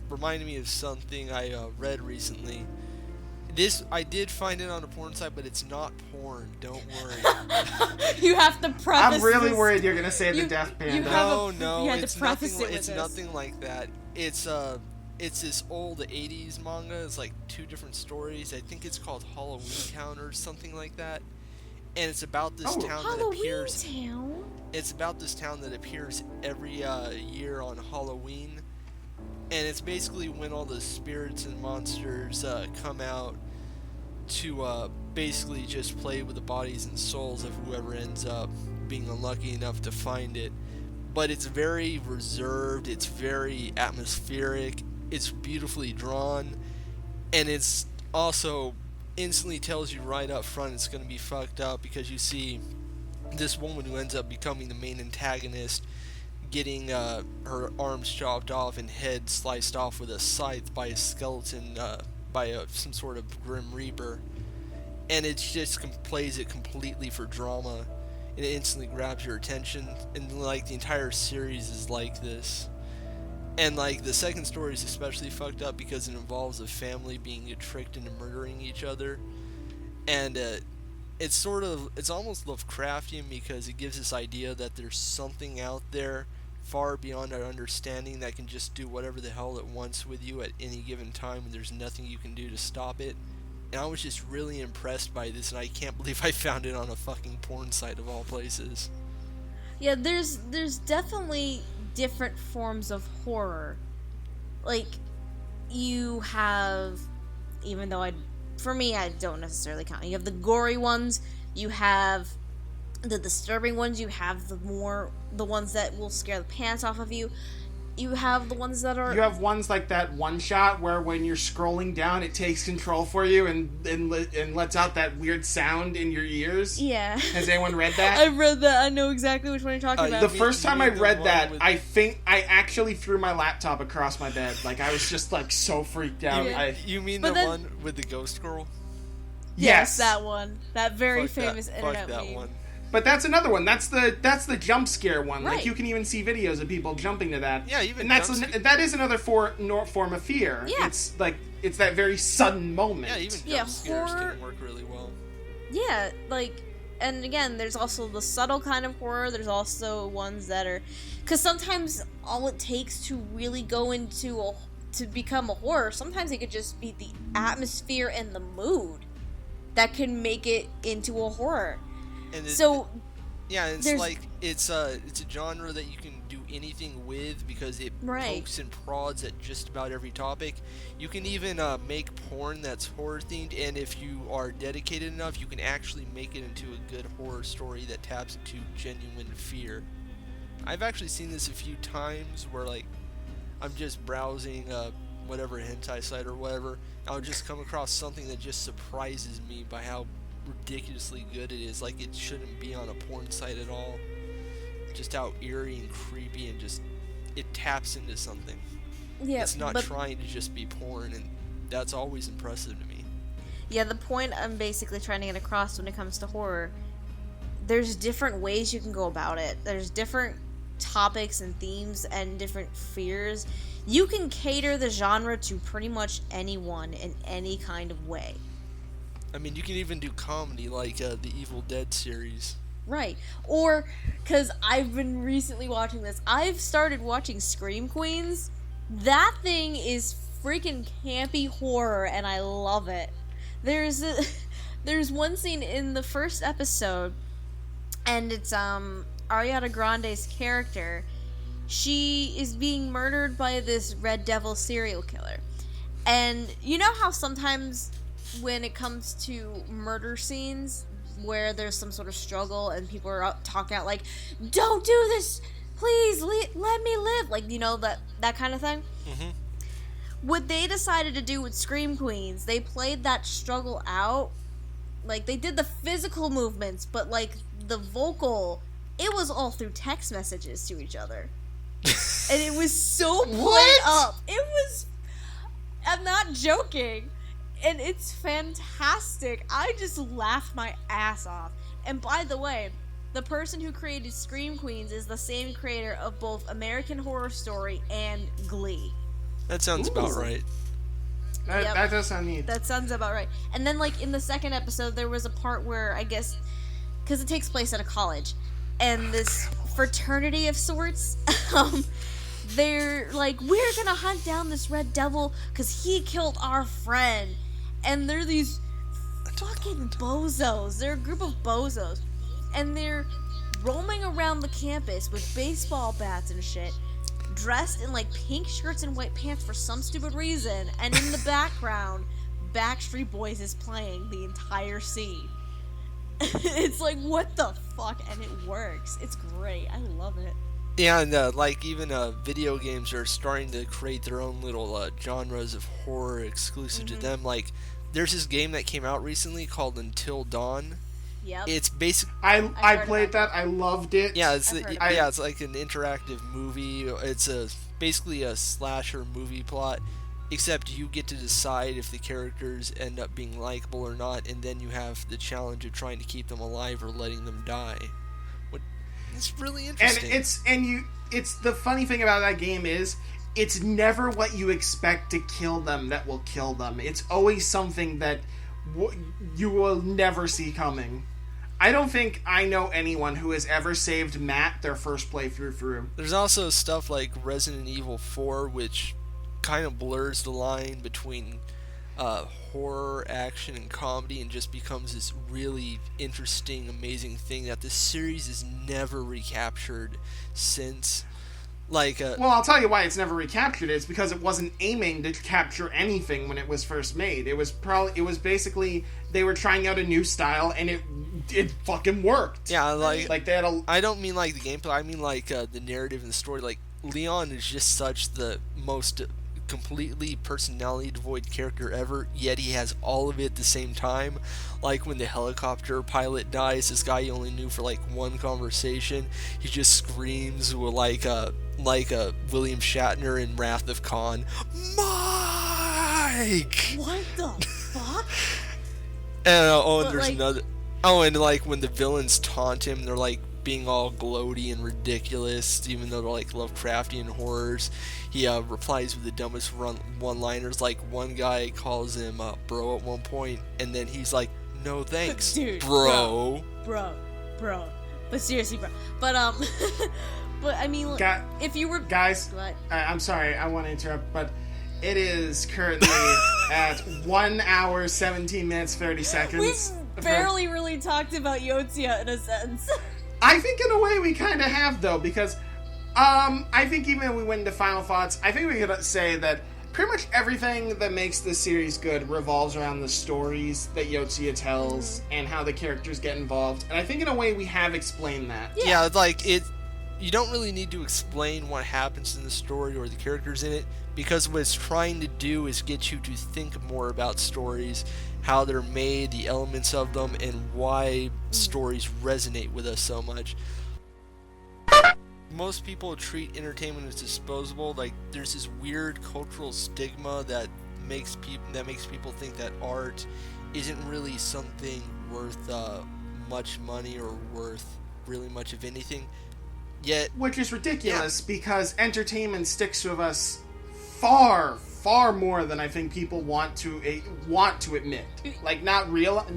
reminded me of something I read recently. I did find it on a porn site, but it's not porn. Don't worry. You have to preface. I'm really worried you're gonna say the Death Panda. No, it's nothing like that. It's this old 80s manga. It's 2 different stories. I think it's called Halloween Town or something like that. And it's about this town that appears. Town? It's about this town that appears every year on Halloween. And it's basically when all the spirits and monsters come out to basically just play with the bodies and souls of whoever ends up being unlucky enough to find it. but it's very reserved, it's very atmospheric, it's beautifully drawn, and it's also instantly tells you right up front it's going to be fucked up, because you see this woman who ends up becoming the main antagonist getting her arms chopped off and head sliced off with a scythe by a skeleton, some sort of grim reaper, and it just plays it completely for drama, and it instantly grabs your attention, and like the entire series is like this. And like the second story is especially fucked up because it involves a family being tricked into murdering each other, and it's almost Lovecraftian because it gives this idea that there's something out there far beyond our understanding that can just do whatever the hell it wants with you at any given time, and there's nothing you can do to stop it. And I was just really impressed by this, and I can't believe I found it on a fucking porn site of all places. Yeah, there's definitely different forms of horror. Like, you have, even though for me, I don't necessarily count. You have the gory ones, you have the disturbing ones, you have the ones that will scare the pants off of you. You have the ones that are... You have ones like that one shot where when you're scrolling down, it takes control for you and lets out that weird sound in your ears. Yeah. Has anyone read that? I read that. I know exactly which one you're talking about. The first time I read that, I think I actually threw my laptop across my bed. Like, I was just, like, so freaked out. Yeah. You mean one with the ghost girl? Yes, that one. That very famous internet that meme. one. But that's another one. That's the jump scare one. Right. Like, you can even see videos of people jumping to that. Yeah, even that is another form of fear. Yeah. It's that very sudden moment. Yeah, even jump scares horror can work really well. Yeah, like, and again, there's also the subtle kind of horror. There's also ones that are, because sometimes all it takes to really go into to become a horror, sometimes it could just be the atmosphere and the mood that can make it into a horror. And it's like it's a genre that you can do anything with because it pokes and prods at just about every topic. You can even make porn that's horror themed, and if you are dedicated enough, you can actually make it into a good horror story that taps into genuine fear. I've actually seen this a few times where, like, I'm just browsing whatever hentai site or whatever, I'll just come across something that just surprises me by how ridiculously good it is. Like, it shouldn't be on a porn site at all. Just how eerie and creepy, and just it taps into something. Yeah, it's not trying to just be porn, and that's always impressive to me. Yeah, the point I'm basically trying to get across when it comes to horror, there's different ways you can go about it. There's different topics and themes and different fears. You can cater the genre to pretty much anyone in any kind of way. I mean, you can even do comedy, like the Evil Dead series. Right. Or, because I've been recently watching this, I've started watching Scream Queens. That thing is freaking campy horror, and I love it. There's one scene in the first episode, and it's Ariana Grande's character. She is being murdered by this Red Devil serial killer. And you know how sometimes when it comes to murder scenes where there's some sort of struggle and people are out talking out like, don't do this, please let me live, like, you know, that kind of thing. Mm-hmm. What they decided to do with Scream Queens, they played that struggle out. Like, they did the physical movements, but like the vocal, it was all through text messages to each other. And it was so played up. It was, I'm not joking. And it's fantastic. I just laughed my ass off. And by the way, the person who created Scream Queens is the same creator of both American Horror Story and Glee. That sounds about right. That does sound neat. That sounds about right. And then, like, in the second episode, there was a part where, I guess, because it takes place at a college, and this fraternity of sorts, they're like, we're gonna hunt down this Red Devil because he killed our friend. And they're these fucking bozos. They're a group of bozos. And they're roaming around the campus with baseball bats and shit, dressed in like pink shirts and white pants for some stupid reason. And in the background, Backstreet Boys is playing the entire scene. It's like, what the fuck? And it works. It's great. I love it. Yeah, and even video games are starting to create their own little genres of horror exclusive to them. Like, there's this game that came out recently called Until Dawn. Yep. It's basic. I played that. I loved it. Yeah, it's like an interactive movie. It's basically a slasher movie plot, except you get to decide if the characters end up being likable or not, and then you have the challenge of trying to keep them alive or letting them die. It's really interesting. And it's the funny thing about that game is it's never what you expect to kill them that will kill them. It's always something that you will never see coming. I don't think I know anyone who has ever saved Matt their first playthrough through. There's also stuff like Resident Evil 4, which kind of blurs the line between horror, action, and comedy, and just becomes this really interesting, amazing thing that the series has never recaptured since. Well, I'll tell you why it's never recaptured. It's because it wasn't aiming to capture anything when it was first made. It was basically they were trying out a new style, and it fucking worked. Yeah, like they had I don't mean like the gameplay. I mean like the narrative and the story. Like, Leon is just such the most completely personality devoid character ever, yet he has all of it at the same time. Like when the helicopter pilot dies, this guy you only knew for like one conversation, he just screams with like William Shatner in Wrath of Khan, Mike! What the fuck? And there's another. Oh, and like when the villains taunt him, they're like being all gloaty and ridiculous, even though they're like Lovecraftian horrors. He replies with the dumbest one-liners. Like, one guy calls him bro at one point, and then he's like, no thanks, dude, bro. Bro. But seriously, bro. But but I mean, if you were guys, I'm sorry, I want to interrupt, but it is currently at 1 hour 17 minutes 30 seconds. We barely really talked about Yotsuya in a sense. I think in a way we kind of have, though, because I think even if we went into final thoughts, I think we could say that pretty much everything that makes this series good revolves around the stories that Yotsuya tells and how the characters get involved. And I think in a way we have explained that. Yeah, like you don't really need to explain what happens in the story or the characters in it, because what it's trying to do is get you to think more about stories, how they're made, the elements of them, and why stories resonate with us so much. Most people treat entertainment as disposable. Like, there's this weird cultural stigma that makes people think that art isn't really something worth much money or worth really much of anything. Yet, which is ridiculous, because entertainment sticks with us far more than I think people want to admit. Like, not realize,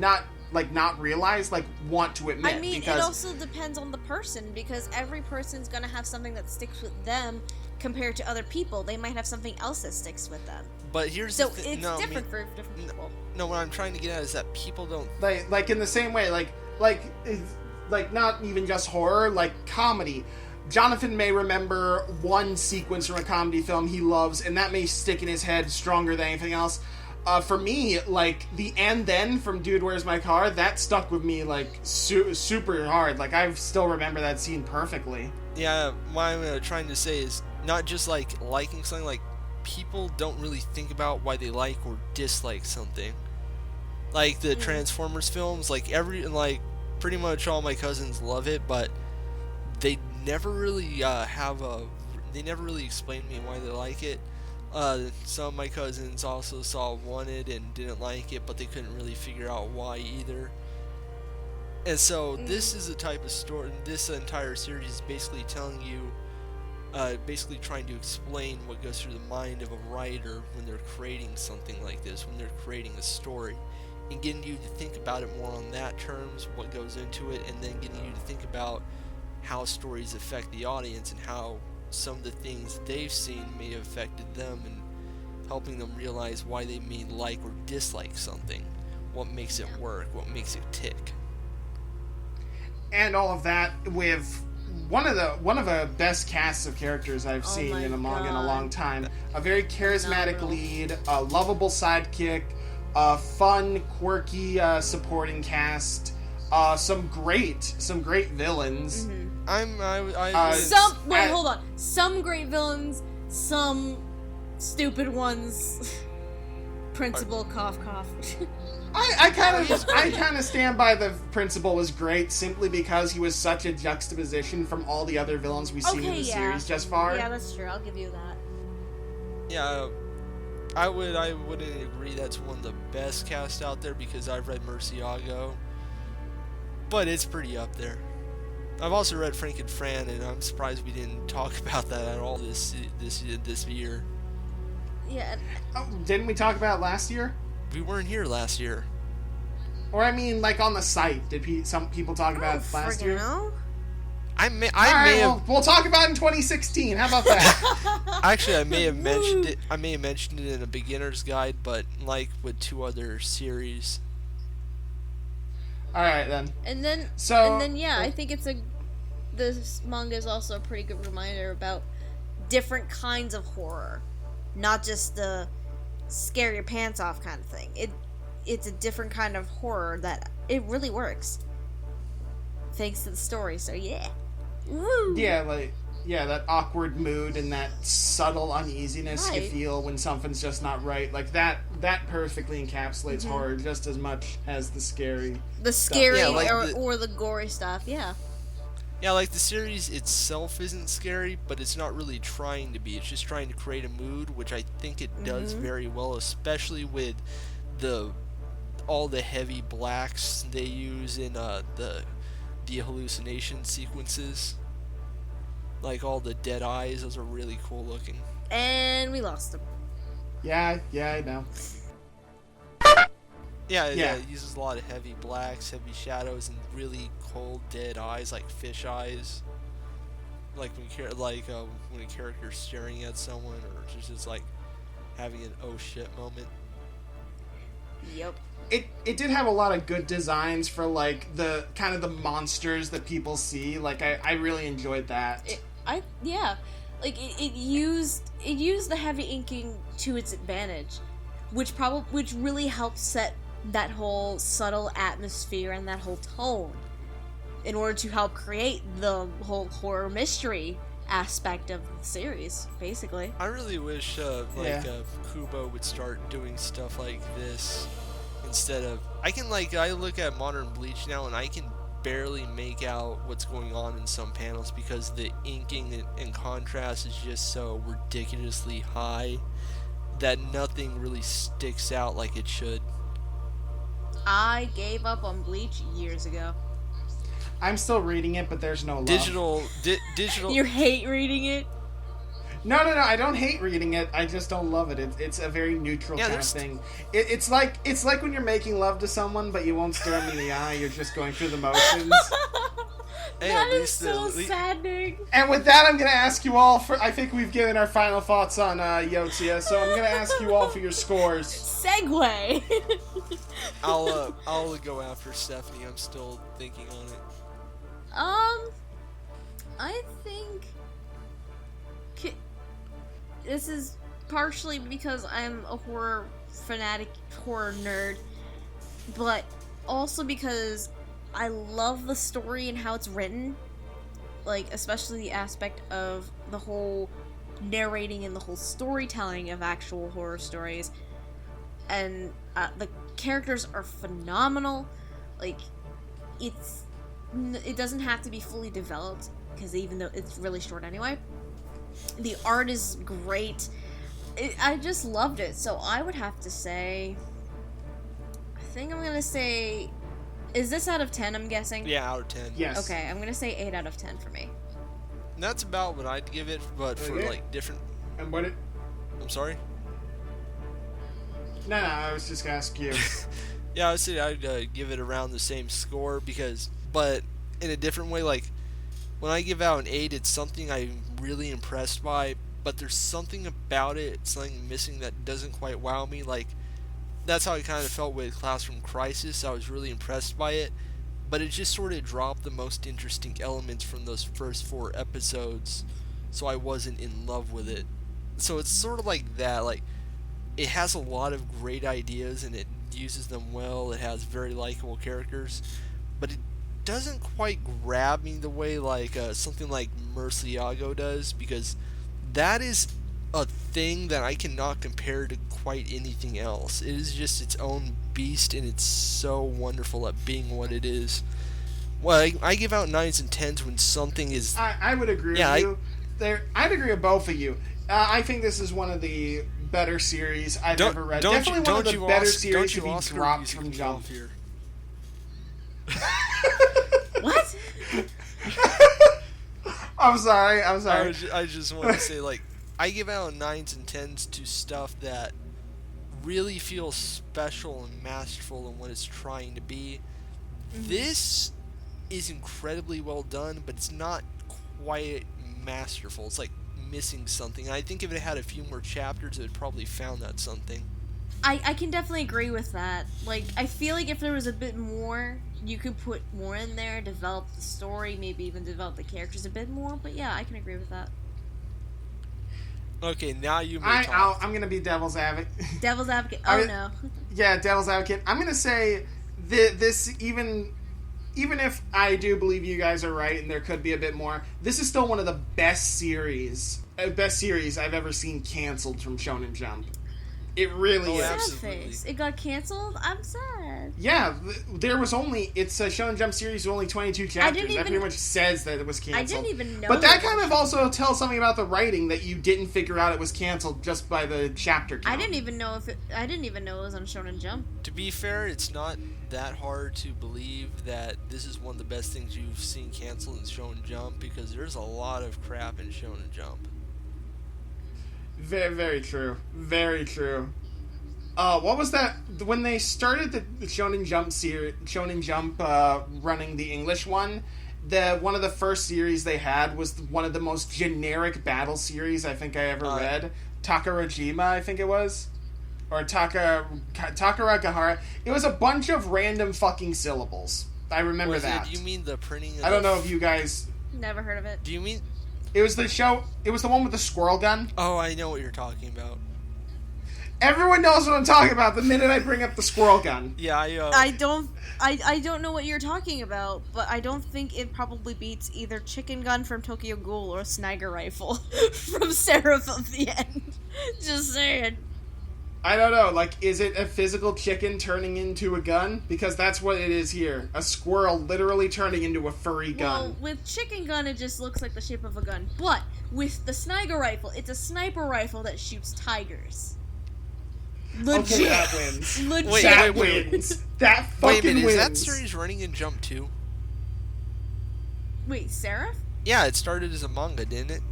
like, want to admit. I mean, because it also depends on the person, because every person's gonna have something that sticks with them compared to other people. They might have something else that sticks with them. But here's so the thing. it's different for different people. No, what I'm trying to get at is that people don't like in the same way, like not even just horror, like comedy. Jonathan may remember one sequence from a comedy film he loves, and that may stick in his head stronger than anything else. For me, like, the "and then" from Dude, Where's My Car, that stuck with me, like, super hard. Like, I still remember that scene perfectly. Yeah, what I'm trying to say is not just, like, liking something, like, people don't really think about why they like or dislike something. Like, the Transformers films, like, pretty much all my cousins love it, but they never really they never really explained to me why they like it. Some of my cousins also saw Wanted and didn't like it, but they couldn't really figure out why either. And so this is a type of story. This entire series is basically telling you, basically trying to explain what goes through the mind of a writer when they're creating something like this, when they're creating a story, and getting you to think about it more on that terms, what goes into it, and then getting you to think about how stories affect the audience and how some of the things they've seen may have affected them, and helping them realize why they may like or dislike something, what makes it work, what makes it tick. And all of that with one of the best casts of characters I've seen in a manga in a long time. A very charismatic lead, a lovable sidekick, a fun, quirky supporting cast, some great villains. Hold on. Some great villains, some stupid ones. Principal, cough, cough. I kind of stand by the principal was great simply because he was such a juxtaposition from all the other villains we've seen in the series just far. Yeah, that's true. I'll give you that. Yeah, I wouldn't agree that's one of the best cast out there because I've read Murcielago, but it's pretty up there. I've also read Frank and Fran, and I'm surprised we didn't talk about that at all this year. Yeah. Oh, didn't we talk about it last year? We weren't here last year. Or I mean, like on the site, did some people talk about it last year? Know. We'll talk about it in 2016. How about that? Actually, I may have mentioned it. I may have mentioned it in a beginner's guide, but like with 2 other series. All right then. And then I think this manga is also a pretty good reminder about different kinds of horror, not just the scare your pants off kind of thing. It's a different kind of horror that it really works, thanks to the story. So yeah. Woo! Yeah, that awkward mood and that subtle uneasiness you feel when something's just not right. Like that perfectly encapsulates horror just as much as the scary or the gory stuff. Yeah. Yeah, like the series itself isn't scary, but it's not really trying to be. It's just trying to create a mood, which I think it does very well, especially with all the heavy blacks they use in the hallucination sequences. Like all the dead eyes, those are really cool looking. And we lost them. Yeah, I know. Yeah, it uses a lot of heavy blacks, heavy shadows, and really cold dead eyes, like fish eyes. Like when a character's staring at someone, or just like having an oh shit moment. Yep. It did have a lot of good designs for like the kind of the monsters that people see. Like I really enjoyed that. It used the heavy inking to its advantage, which really helped set that whole subtle atmosphere and that whole tone in order to help create the whole horror mystery aspect of the series, basically. I really wish Kubo would start doing stuff like this instead of... I look at Modern Bleach now and I can barely make out what's going on in some panels because the inking and contrast is just so ridiculously high that nothing really sticks out like it should. I gave up on Bleach years ago. I'm still reading it, but there's no love. Digital. You hate reading it? No, I don't hate reading it. I just don't love it. It's a very neutral kind of thing. It's like when you're making love to someone, but you won't stare them in the eye. You're just going through the motions. That is so saddening. And with that, I'm going to ask you all for... I think we've given our final thoughts on Yotsuya, so I'm going to ask you all for your scores. Segue. I'll go after Stephanie. I'm still thinking on it. I think this is partially because I'm a horror fanatic, horror nerd, but also because I love the story and how it's written, like especially the aspect of the whole narrating and the whole storytelling of actual horror stories, and the characters are phenomenal. Like it doesn't have to be fully developed because even though it's really short anyway, the art is great. I just loved it, so I would have to say, I think I'm gonna say, is this out of 10, I'm guessing? Yeah, out of 10. Yes. Okay, I'm gonna say 8 out of 10 for me. And that's about what I'd give it, but for like different... And what I'm sorry? No, I was just gonna ask you. Yeah, I would say I'd give it around the same score but in a different way, like, when I give out an 8, it's something I'm really impressed by, but there's something about it, something missing that doesn't quite wow me. Like, that's how I kind of felt with Classroom Crisis. I was really impressed by it, but it just sort of dropped the most interesting elements from those first 4 episodes, so I wasn't in love with it. So it's sort of like that. Like, it has a lot of great ideas and it uses them well. It has very likable characters, but it doesn't quite grab me the way like something like Murcielago does, because that is a thing that I cannot compare to quite anything else. It is just its own beast, and it's so wonderful at being what it is. Well, I give out 9s and 10s when something is... I would agree with you. I'd agree with both of you. I think this is one of the better series I've ever read. Definitely one of the better series to be dropped from Jump. Here. What? I'm sorry. I just want to say, like, I give out 9s and 10s to stuff that really feels special and masterful in what it's trying to be. Mm-hmm. This is incredibly well done, but it's not quite masterful. It's like missing something. I think if it had a few more chapters, it would probably found that something. I can definitely agree with that. Like, I feel like if there was a bit more, you could put more in there, develop the story, maybe even develop the characters a bit more, but yeah, I can agree with that. Okay, now you may talk. I'm gonna be devil's advocate. Devil's advocate. Oh, no. Yeah, devil's advocate. I'm gonna say this, even if I do believe you guys are right and there could be a bit more, this is still one of the best series I've ever seen canceled from Shonen Jump. It really is. Absolutely. It got canceled? I'm sad. Yeah, it's a Shonen Jump series with only 22 chapters. That pretty much says that it was canceled. I didn't even know. But that kind of also tells something about the writing, that you didn't figure out it was canceled just by the chapter count. I didn't even know it was on Shonen Jump. To be fair, it's not that hard to believe that this is one of the best things you've seen canceled in Shonen Jump, because there's a lot of crap in Shonen Jump. Very, very true. Very true. What was that? When they started the Shonen Jump running the English one, one of the first series they had was one of the most generic battle series I think I ever read. Takarajima, I think it was. Or Takaragahara. It was a bunch of random fucking syllables. I remember that. Do you mean the printing of I don't know if you guys... Never heard of it. Do you mean... It was the one with the squirrel gun. Oh, I know what you're talking about. Everyone knows what I'm talking about the minute I bring up the squirrel gun. Yeah, I don't know what you're talking about, but I don't think it probably beats either Chicken Gun from Tokyo Ghoul or Sniper Rifle from Seraph of the End. Just saying. I don't know, like, is it a physical chicken turning into a gun? Because that's what it is here. A squirrel literally turning into a furry gun. Well, with Chicken Gun, it just looks like the shape of a gun. But with the Sniper Rifle, it's a sniper rifle that shoots tigers. Legit. Okay, that wins. Legit. That wins. That fucking wins. Wait a minute, is that series running in Jump 2? Wait, Seraph? Yeah, it started as a manga, didn't it?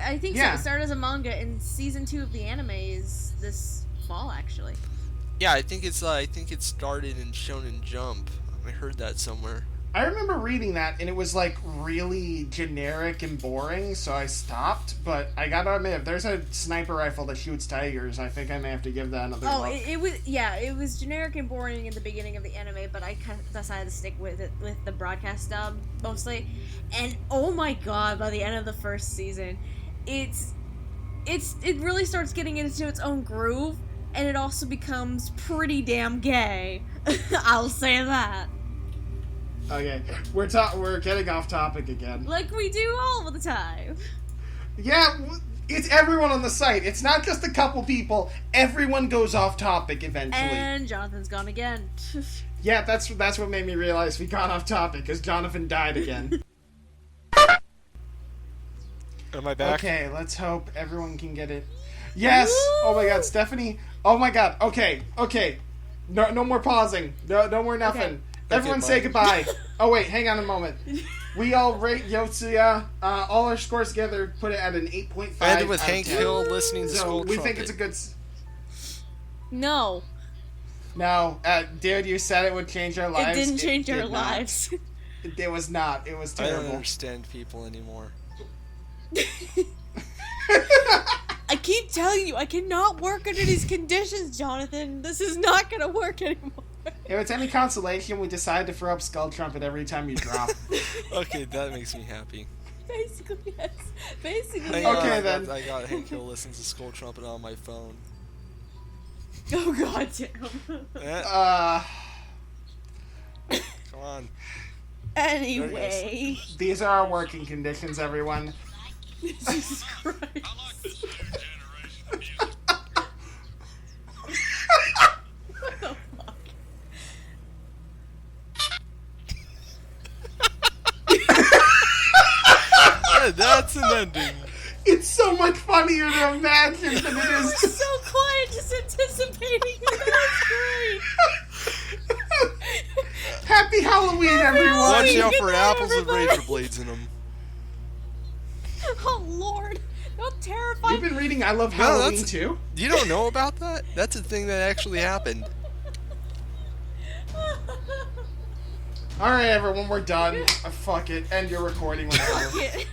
I think so. It started as a manga, and season 2 of the anime is this fall, actually. Yeah, I think it started in Shonen Jump. I heard that somewhere. I remember reading that, and it was, like, really generic and boring, so I stopped. But I gotta admit, if there's a sniper rifle that shoots tigers, I think I may have to give that another look. It was generic and boring in the beginning of the anime, but I kind of decided to stick with it with the broadcast dub, mostly. And, oh my god, by the end of the first season, it really starts getting into its own groove, and it also becomes pretty damn gay. I'll say that. Okay, we're getting off topic again. Like we do all the time. Yeah, it's everyone on the site. It's not just a couple people. Everyone goes off topic eventually. And Jonathan's gone again. Yeah, that's what made me realize we got off topic, because Jonathan died again. Am I back? Okay, let's hope everyone can get it. Yes! Woo! Oh my god, Stephanie. Oh my god. Okay. No more pausing. No more nothing. Okay. Everyone say goodbye. Oh wait, hang on a moment. We all rate Yotsuya, all our scores together, put it at an 8.5. And with Hank Hill listening to Skull we Trumpet. think it's a good... No, dude, you said it would change our lives. It didn't change our lives. It was not. It was terrible. I don't understand people anymore. I keep telling you, I cannot work under these conditions, Jonathan. This is not gonna work anymore. If it's any consolation, we decide to throw up Skull Trumpet every time you drop. Okay, that makes me happy. Basically, yes. Basically, okay, then. I got Hank Hill listens to Skull Trumpet on my phone. Oh god damn. Come on. Anyway. These are our working conditions, everyone. Jesus Christ. What the fuck? Yeah, that's an ending. It's so much funnier to imagine than it I is was to... so quiet, just anticipating it. That was great. Happy Halloween, everyone! Watch out Good for night, apples with everybody. razor blades in them. Oh Lord, don't terrify You've been reading I Love No, Halloween, that's- too? You don't know about that? That's a thing that actually happened. Alright, everyone, we're done. Fuck it. End your recording whenever. Fuck it.